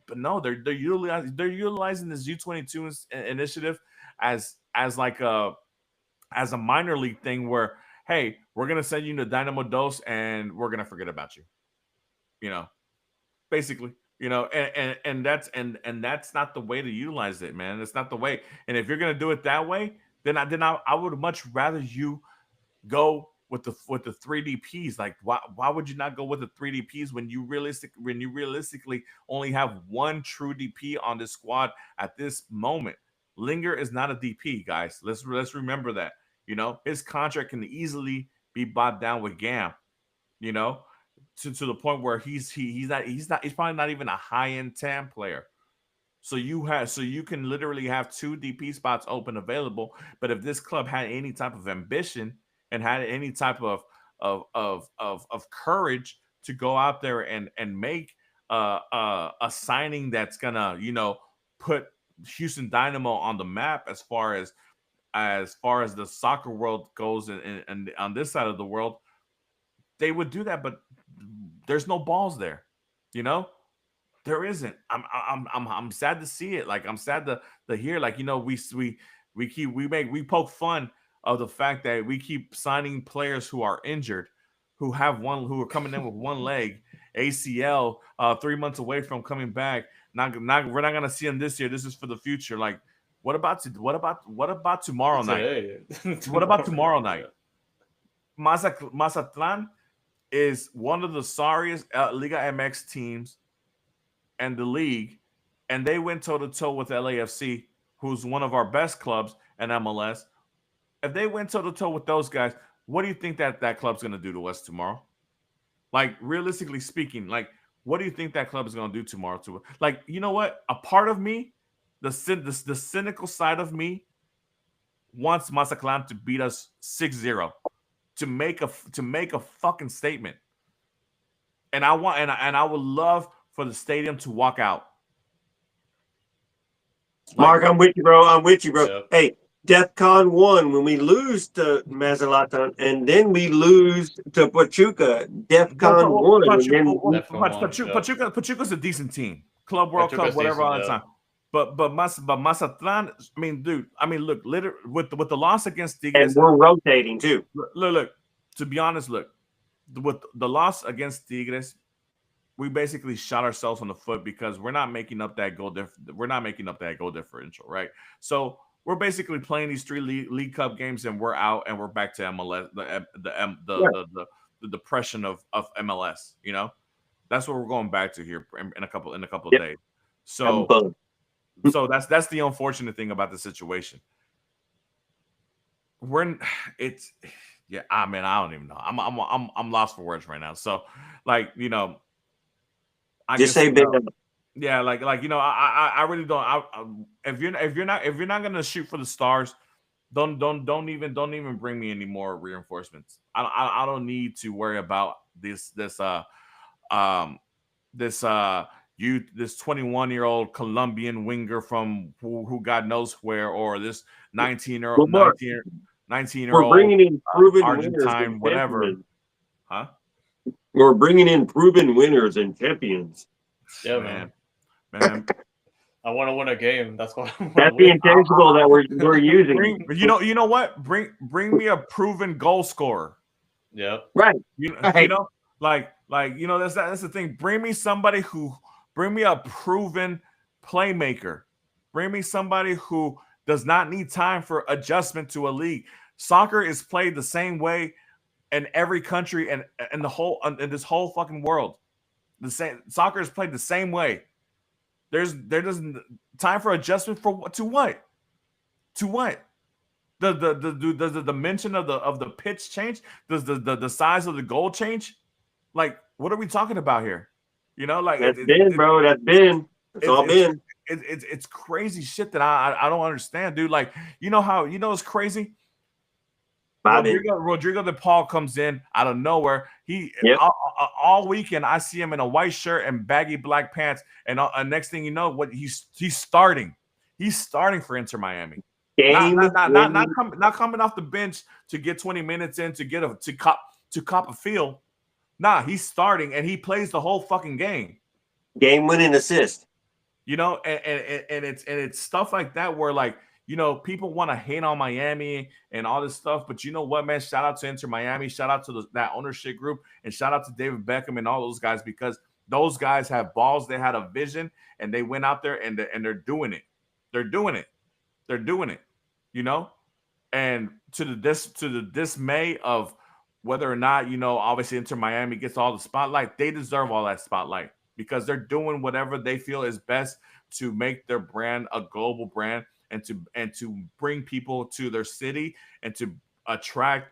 But no, they're utilizing this U22 initiative as like a minor league thing where, hey, we're gonna send you to Dynamo Dos and we're gonna forget about you. You know, basically. And that's not the way to utilize it, man. It's not the way. And if you're gonna do it that way, then I would much rather you go with the 3DPs. Like, why would you not go with the 3DPs when you realistically only have one true DP on this squad at this moment? Linger is not a DP, guys. Let's remember that. His contract can easily be bought down with GAM. You know, to the point where he's probably not even a high end TAM player. So you can literally have two DP spots open available. But if this club had any type of ambition and had any type of courage to go out there and make a signing that's gonna put Houston Dynamo on the map as far as the soccer world goes, and on this side of the world, they would do that. But there's no balls there, you know. There isn't. I'm sad to see it. Like, I'm sad to hear. Like, we poke fun of the fact that we keep signing players who are injured, who are coming in with one leg, ACL, 3 months away from coming back. We're not gonna see them this year. This is for the future. Like, what about tomorrow night? Today. What about tomorrow Yeah. night? Mazatlan is one of the sorriest Liga MX teams and the league, and they went toe to toe with LAFC, who's one of our best clubs in MLS. If they went toe to toe with those guys, what do you think that club's going to do to us tomorrow? Like, realistically speaking, like, what do you think that club is going to do tomorrow to us? Like, you know what? A part of me, the cynical side of me, wants Mazatlan to beat us 6-0 to make a fucking statement. And I would love for the stadium to walk out. Mark, I'm with you, bro. I'm with you, bro. Yep. Hey, DEFCON 1, when we lose to Mazatlan and then we lose to Pachuca, DEFCON 1. And then Pachuca's a decent team. Club World Cup, Pachuca's whatever, decent, all the yeah. time. But Mazatlan, I mean, dude, look, literally, with the loss against Tigres, and we're rotating too. look, to be honest, look, with the loss against Tigres, we basically shot ourselves on the foot because we're not making up that goal. We're not making up that goal differential, right? So we're basically playing these three league cup games, and we're out, and we're back to MLS, the depression of MLS. That's what we're going back to here in a couple of days. So that's the unfortunate thing about the situation. I don't even know. I'm lost for words right now. So, like, I just guess, say big. yeah, I really don't. If you're not gonna shoot for the stars, don't even bring me any more reinforcements. I don't need to worry about this 21-year-old Colombian winger from who God knows where, or this 19-year-old We're bringing in proven Argentine, winners, whatever, huh? We're bringing in proven winners and champions. Yeah, man. I want to win a game. That's what I want That's to the win. intangible that we're using. You know what? Bring me a proven goal scorer. Yeah. Right. That's the thing. Bring me a proven playmaker. Bring me somebody who does not need time for adjustment to a league. Soccer is played the same way in every country and in this whole fucking world. The same soccer is played the same way. There doesn't time for adjustment to what? Does the dimension of the pitch change? Does the size of the goal change? Like, what are we talking about here? Bro. That's been. It's all been. It's crazy shit that I don't understand, dude. Like, it's crazy. Rodrigo De Paul comes in out of nowhere. All weekend I see him in a white shirt and baggy black pants, and next thing you know, he's starting. He's starting for Inter Miami. Game winning. Not coming off the bench to get 20 minutes in to get a to cop a feel. Nah, he's starting and he plays the whole fucking game. Game winning assist. You know, and it's stuff like that where like people want to hate on Miami and all this stuff, but you know what, man? Shout out to Inter Miami, shout out to that ownership group, and shout out to David Beckham and all those guys because those guys have balls. They had a vision, and they went out there and they're doing it. They're doing it. They're doing it. You know, and to the dismay of whether or not obviously Inter Miami gets all the spotlight, they deserve all that spotlight because they're doing whatever they feel is best to make their brand a global brand and to bring people to their city and to attract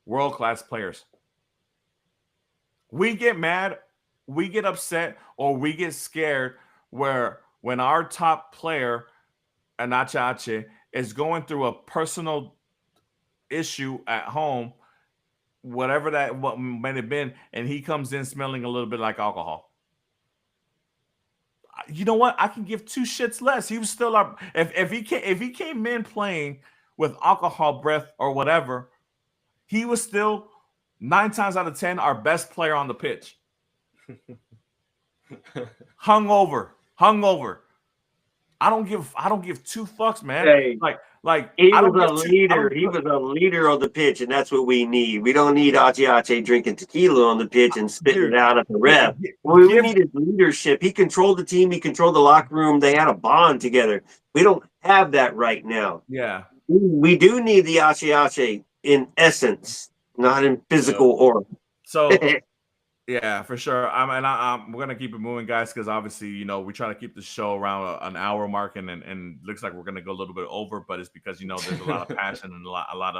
world class players. We get mad, we get upset, or we get scared where when our top player Anachache is going through a personal issue at home, whatever that what might have been, and he comes in smelling a little bit like alcohol. You know what? I can give two shits less. He was still up. If he came in playing with alcohol breath or whatever, he was still 9 times out of 10 our best player on the pitch. Hungover. I don't give two fucks, man. Hey, Like he I was don't a give two. leader. He was a leader on the pitch, and that's what we need. We don't need Achi drinking tequila on the pitch and spitting it out at the ref. We need his leadership. He controlled the team. He controlled the locker room. They had a bond together. We don't have that right now. Yeah. We do need the Achi in essence, not in physical aura. So yeah, for sure. We're gonna keep it moving, guys, because obviously, we try to keep the show around an hour mark, and looks like we're gonna go a little bit over, but it's because there's a lot of passion and a lot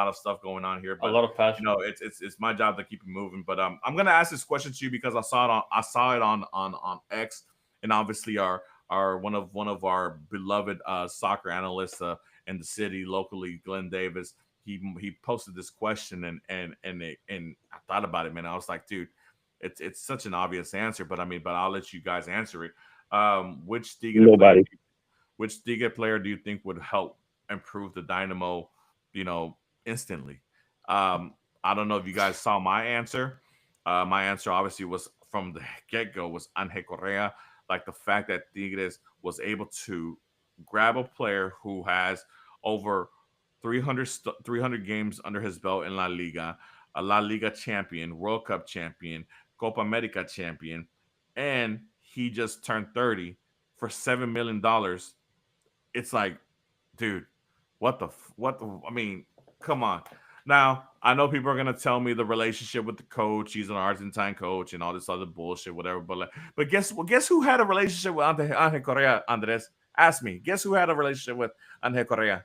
of stuff going on here. But a lot of passion. It's my job to keep it moving. But I'm gonna ask this question to you because I saw it on X, and obviously our one of our beloved soccer analysts in the city locally, Glenn Davis. He posted this question and I thought about it, man. I was like, dude, it's such an obvious answer, but I'll let you guys answer it. Which Tigre player do you think would help improve the Dynamo, instantly? I don't know if you guys saw my answer. My answer obviously was from the get-go was Angel Correa. Like the fact that Tigres was able to grab a player who has over 300 games under his belt in La Liga, a La Liga champion, World Cup champion, Copa America champion, and he just turned 30 for $7 million. It's like, dude, come on. Now, I know people are gonna tell me the relationship with the coach. He's an Argentine coach and all this other bullshit, whatever. But guess who had a relationship with Angel Correa, Andres? Ask me. Guess who had a relationship with Angel Correa?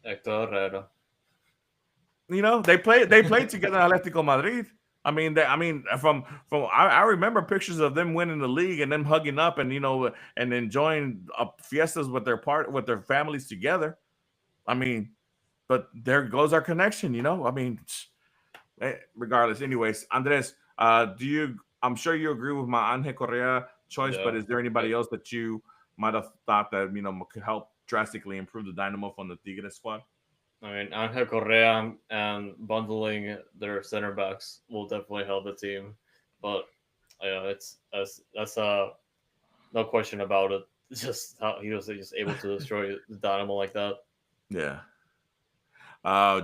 Hector Herrera. They played together in Atletico Madrid. I remember pictures of them winning the league and them hugging up and and enjoying fiestas with their families together. But there goes our connection. Regardless. Anyways, Andres, I'm sure you agree with my Angel Correa choice, but is there anybody else that you might have thought that could help drastically improve the Dynamo from the Tigres squad? Angel Correa and bundling their center backs will definitely help the team, but that's no question about it. Just how he was just able to destroy the Dynamo like that. Yeah.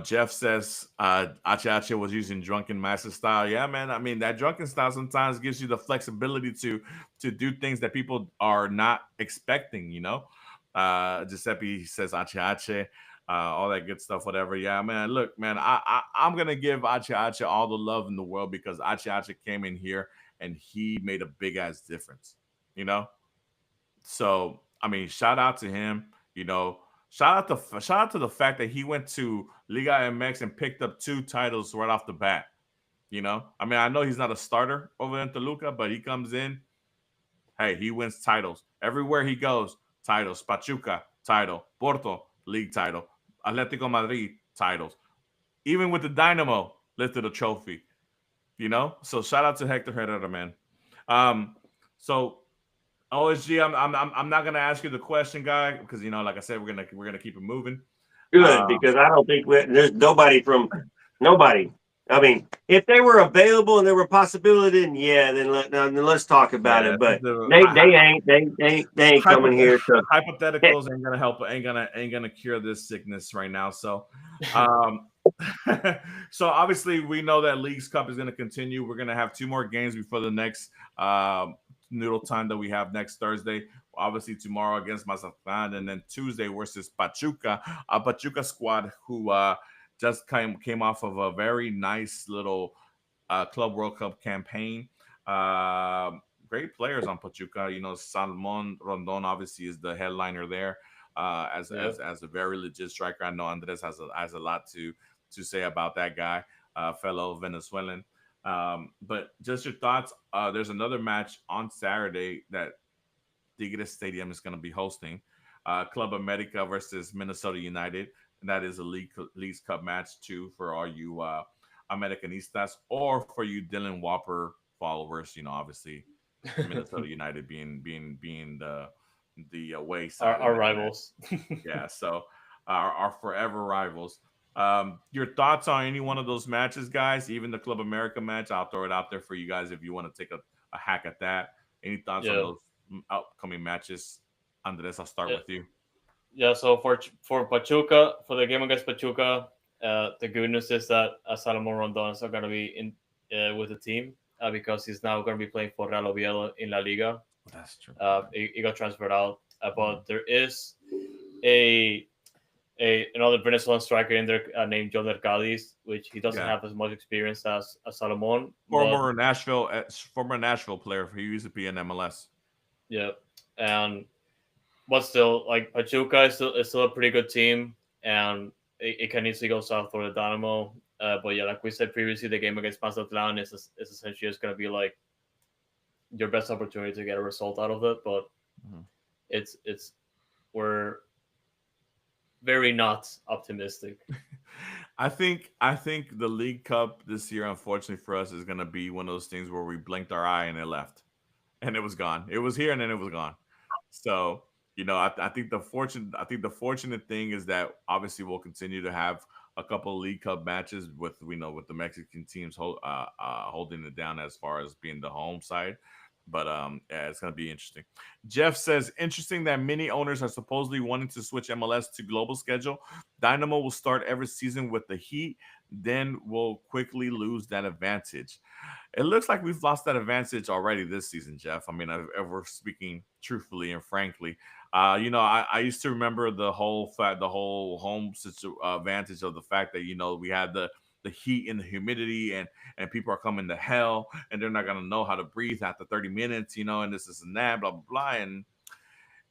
Jeff says Ache was using drunken master style. Yeah, man. That drunken style sometimes gives you the flexibility to do things that people are not expecting. Giuseppe says Ache. All that good stuff, whatever. Yeah, man. Look, man, I'm gonna give Ache all the love in the world because Ache came in here and he made a big ass difference. So shout out to him. Shout out to the fact that he went to Liga MX and picked up 2 titles right off the bat. I know he's not a starter over in Toluca, but he comes in. Hey, he wins titles everywhere he goes. Titles, Pachuca title, Porto league title, Atletico Madrid titles. Even with the Dynamo, lifted a trophy. So shout out to Hector Herrera, man. So OSG, I'm not gonna ask you the question, guy, because like I said, we're gonna keep it moving. Good, Uh, because I don't think there's nobody from nobody. I mean, if they were available and there were possibility, then yeah, then let's talk about yeah, it. But the they ain't coming here to. hypotheticals ain't gonna help. Ain't gonna cure this sickness right now. So, um, so obviously we know that Leagues Cup is gonna continue. We're gonna have two more games before the next noodle time that we have next Thursday. Obviously tomorrow against Mazatlan, and then Tuesday versus Pachuca, a Pachuca squad who just came off of a very nice little Club World Cup campaign. Great players on Pachuca. Salmon Rondon obviously is the headliner there as, Yeah. as a very legit striker. I know Andres has a lot to say about that guy, fellow Venezuelan. But just your thoughts. There's another match on Saturday that Tigres Stadium is going to be hosting. Club America versus Minnesota United. And that is a Leagues Cup match too for all you Americanistas or for you Dylan Whopper followers. Obviously Minnesota United being the away side in Our that match. rivals. Yeah, so our forever rivals. Your thoughts on any one of those matches, guys? Even the Club America match, I'll throw it out there for you guys if you want to take a hack at that. Any thoughts on Yeah. those upcoming matches? Andres, I'll start Yeah. with you. Yeah. So for Pachuca, for the game against Pachuca, the good news is that Salomon Rondon is not going to be in with the team because he's now going to be playing for Real Oviedo in La Liga. That's true. He got transferred out, but there is a another Venezuelan striker in there named John Cadiz, which he doesn't Yeah, have as much experience as Salomon, but former Nashville player. He used to be in MLS. yeah, and but still, like Pachuca is still a pretty good team, and it can easily go south for the Dynamo. But yeah, like we said previously, the game against Mazatlan is essentially just going to be like your best opportunity to get a result out of it. But Mhm. it's we're very not optimistic. I think the League Cup this year, unfortunately for us, is going to be one of those things where we blinked our eye and it left, and it was gone. It was here and then it was gone. So I think the fortunate thing is that obviously we'll continue to have a couple of League Cup matches with the Mexican teams holding it down as far as being the home side. But yeah, it's gonna be interesting. Jeff says interesting that many owners are supposedly wanting to switch MLS to global schedule. Dynamo will start every season with the Heat, then will quickly lose that advantage. It looks like we've lost that advantage already this season, Jeff. I mean, if we're speaking truthfully and frankly, I used to remember the whole advantage of the fact that we had the heat and the humidity, and people are coming to hell, and they're not gonna know how to breathe after 30 minutes, and this is and that, blah blah blah, and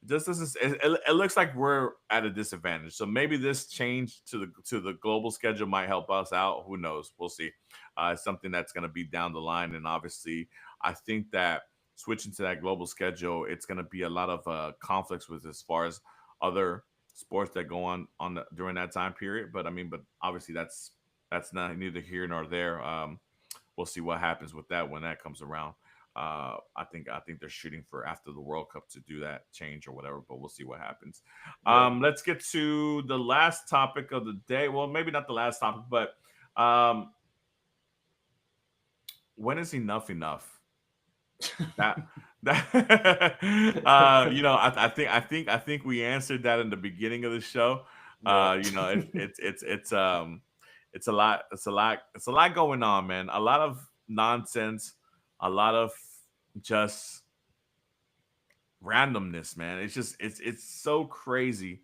this is it looks like we're at a disadvantage. So maybe this change to the global schedule might help us out. Who knows? We'll see. It's something that's going to be down the line, and obviously, I think that switching to that global schedule, it's going to be a lot of conflicts with as far as other sports that go on during that time period. But I mean, but obviously that's not neither here nor there. We'll see what happens with that when that comes around. I think they're shooting for after the World Cup to do that change or whatever, but we'll see what happens. Yeah. Let's get to the last topic of the day. Well, maybe not the last topic, but um, when is enough enough? That that I think we answered that in the beginning of the show. Yeah. It's a lot. It's a lot going on, man. A lot of nonsense. A lot of just randomness, man. It's so crazy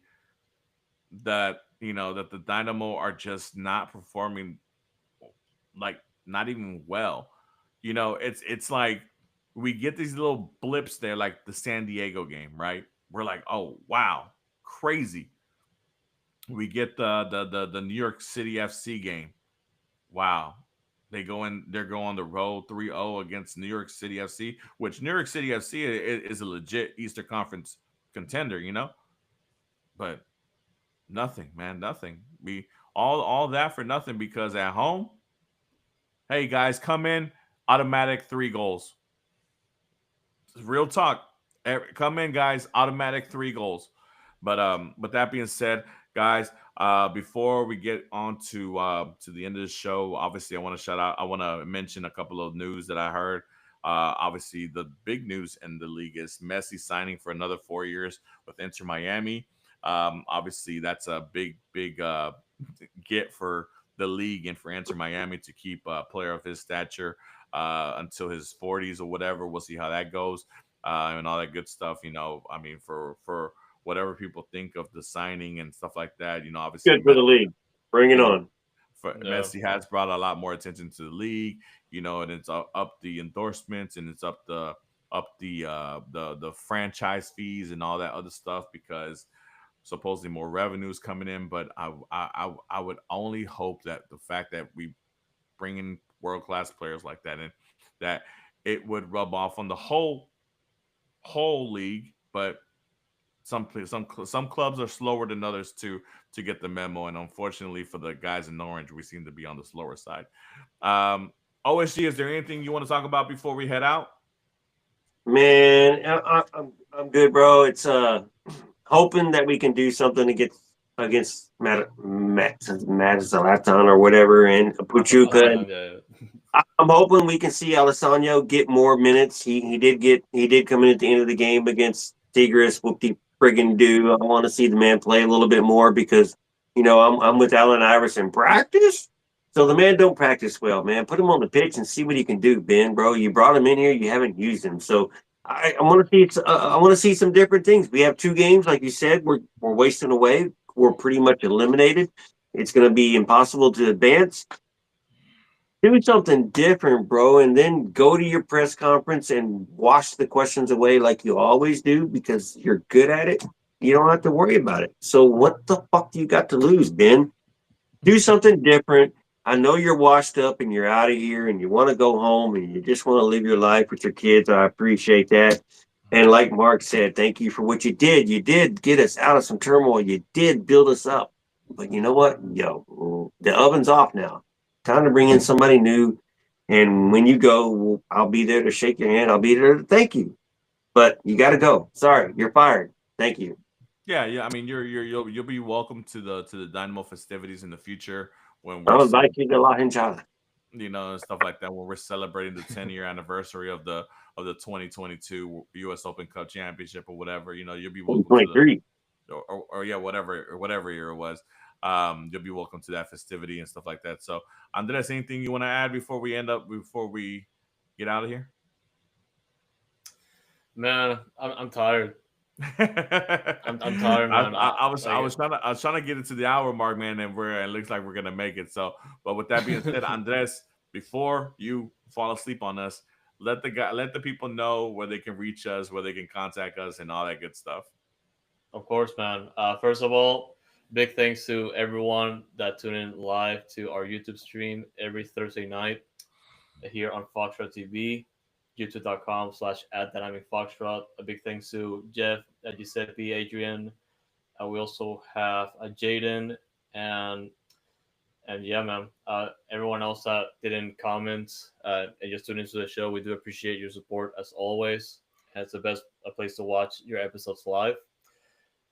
that that the Dynamo are just not performing, like, not even well. It's like we get these little blips there, like the San Diego game, right? We're like, oh wow, crazy. We get the New York City FC game. Wow. They're going on the road 3-0 against New York City FC, which New York City FC is a legit Easter Conference contender, but nothing, man, nothing. We all that for nothing because at home, hey guys, come in, automatic 3 goals. Real talk. Come in, guys. Automatic 3 goals. But that being said, guys, before we get on to the end of the show, obviously I want to shout out. I want to mention a couple of news that I heard. Obviously, the big news in the league is Messi signing for another 4 years with Inter Miami. Obviously, that's a big get for the league and for Inter Miami to keep a player of his stature until his 40s or whatever. We'll see how that goes and all that good stuff. I mean, for whatever people think of the signing and stuff like that, obviously Good for the league. Bring it you know, on. Yeah. Messi has brought a lot more attention to the league, and it's up the endorsements and it's up the franchise fees and all that other stuff because supposedly more revenues coming in. But I would only hope that the fact that we bring in world class players like that and that it would rub off on the whole league, but some clubs are slower than others to get the memo, and unfortunately for the guys in orange, we seem to be on the slower side. Um, OSG, is there anything you want to talk about before we head out? Man, I'm good, bro. It's hoping that we can do something to get against Zlatan or whatever and Pachuca. And Yeah. I'm hoping we can see Alessandro get more minutes. He did come in at the end of the game against Tigres. Whoop de friggin' do. I want to see the man play a little bit more because I'm with Allen Iverson. Practice. So the man don't practice well, man. Put him on the pitch and see what he can do, Ben, bro. You brought him in here, you haven't used him. So I want to see I want to see some different things. We have 2 games, like you said. We're wasting away. We're pretty much eliminated. It's going to be impossible to advance. Do something different, bro, and then go to your press conference and wash the questions away like you always do because you're good at it. You don't have to worry about it. So what the fuck do you got to lose, Ben? Do something different. I know you're washed up and you're out of here and you want to go home and you just want to live your life with your kids. I appreciate that. And like Mark said, thank you for what you did. You did get us out of some turmoil. You did build us up. But you know what? Yo, the oven's off now. Time to bring in somebody new. And when you go, I'll be there to shake your hand. I'll be there to thank you. But you got to go. Sorry, you're fired. Thank you. Yeah. I mean, you'll be welcome to the Dynamo festivities in the future when I'll invite you to La Hinchada. and stuff like that when we're celebrating the 10-year anniversary of the 2022 U.S. Open Cup Championship or whatever. You'll be welcome to 2023. or yeah, whatever year it was. You'll be welcome to that festivity and stuff like that. So, Andres, anything you want to add before we get out of here? Man, I'm tired. I'm tired, I, man. I, I was I Like, was trying to get it to the hour mark, man, and it looks like we're gonna make it. So, but with that being said, Andres, before you fall asleep on us, let the people know where they can reach us, where they can contact us, and all that good stuff. of course, man. First of all, big thanks to everyone that tuned in live to our YouTube stream every Thursday night here on Foxtrot TV, youtube.com/at Dynamic Foxtrot. A big thanks to Jeff, Giuseppe, Adrian. We also have Jaden and yeah, man. Everyone else that didn't comment and just tuned into the show, we do appreciate your support as always. And it's the best place to watch your episodes live.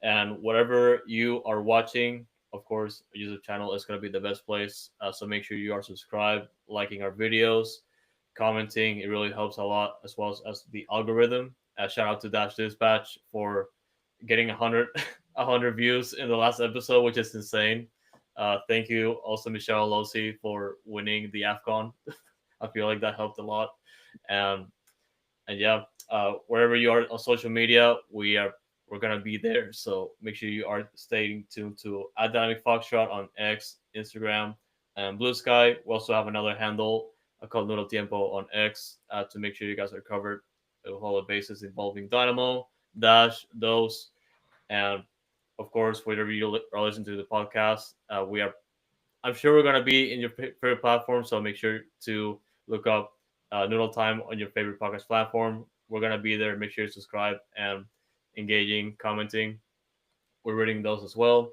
And whatever you are watching, of course, our YouTube channel is going to be the best place. So make sure you are subscribed, liking our videos, commenting. It really helps a lot, as well as the algorithm. Shout out to Dash Dispatch for getting 100, 100 views in the last episode, which is insane. Thank you also Michelle Alosi for winning the AFCON. I feel like that helped a lot. And yeah, wherever you are on social media, we're gonna be there. So make sure you are staying tuned to Dynamic Foxtrot on X, Instagram, and Blue Sky. We also have another handle called Noodle Tiempo on X to make sure you guys are covered with all the bases involving Dynamo, Dash, those, and of course, wherever you are listening to the podcast, we are. I'm sure we're gonna be in your favorite platform, so make sure to look up Noodle Time on your favorite podcast platform. We're gonna be there. Make sure you subscribe and engaging, commenting. We're reading those as well.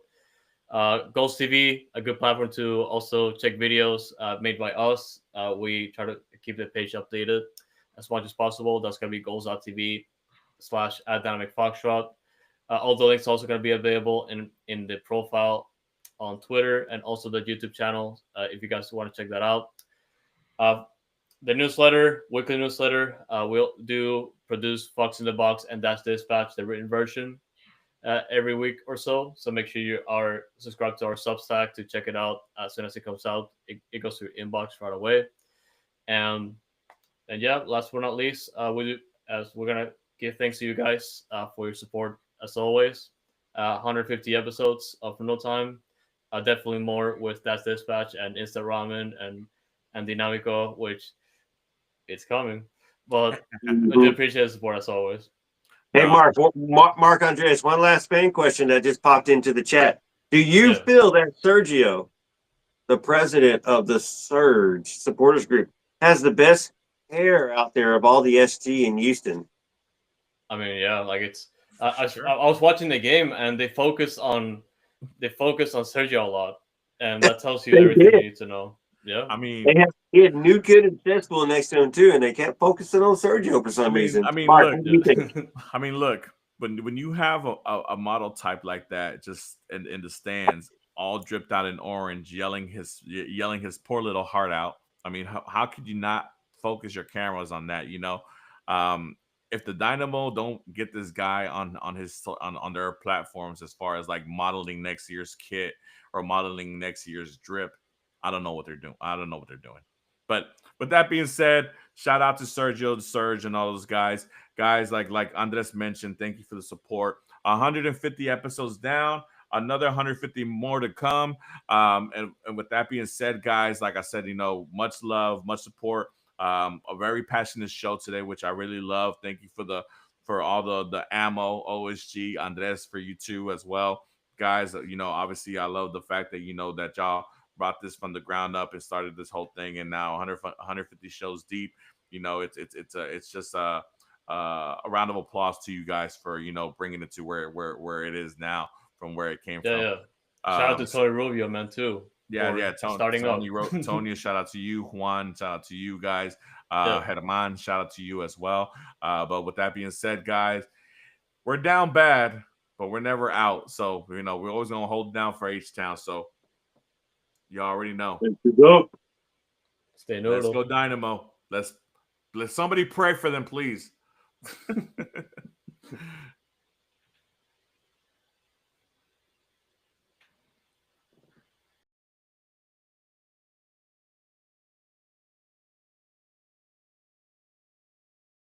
Ghost TV, a good platform to also check videos made by us. We try to keep the page updated as much as possible. That's gonna be Goals.tv. twitter.com/@dynamicfoxtrot. All the links also going to be available in the profile on Twitter and also the YouTube channel if you guys want to check that out. The newsletter, weekly newsletter, we'll do produce Fox in the Box and Dash Dispatch, the written version, every week or so. So make sure you are subscribed to our Substack to check it out as soon as it comes out. It goes to your inbox right away. And yeah, last but not least, we're gonna give thanks to you guys for your support as always. 150 episodes of No Time. Definitely more with That's Dispatch and Instant Ramen and Dinamico, which it's coming. But I do appreciate the support as always. Hey, Mark Andreas, one last fan question that just popped into the chat. Do you Yeah. feel that Sergio, the president of the Surge supporters group, has the best hair out there of all the ST in Houston? I mean, yeah, like it's. I was watching the game and they focus on Sergio a lot, and that tells you They everything did. you need to know. Yeah, I mean, he had New Kid and Cesspool next to him too, and they kept focusing on Sergio for some reason. Mark, look, what do you think? I mean, look, when you have a model type like that, just in the stands, all dripped out in orange, yelling his poor little heart out. I mean, how could you not focus your cameras on that? You know, if the Dynamo don't get this guy on their platforms as far as like modeling next year's kit or modeling next year's drip, I don't know what they're doing. I don't know what they're doing. But with that being said, shout out to Sergio, the Surge, and all those guys. Guys, like Andres mentioned, thank you for the support. 150 episodes down, another 150 more to come. And with that being said, guys, like I said, much love, much support. A very passionate show today, which I really love. Thank you for all the ammo, OSG, Andres, for you too as well, guys. Obviously, I love the fact that that y'all brought this from the ground up and started this whole thing, and now 150 shows deep. It's just a round of applause to you guys for bringing it to where it is now from where it came from. Yeah. Shout out to Tony Rubio, man, too. Yeah. Starting Tony, up. Tony, shout out to you. Juan, shout out to you guys. Yeah. Herman, shout out to you as well. But with that being said, guys, we're down bad, but we're never out. So we're always gonna hold down for H-Town. So you already know. Stay Let's Noodle. go Dynamo. Let somebody pray for them, please.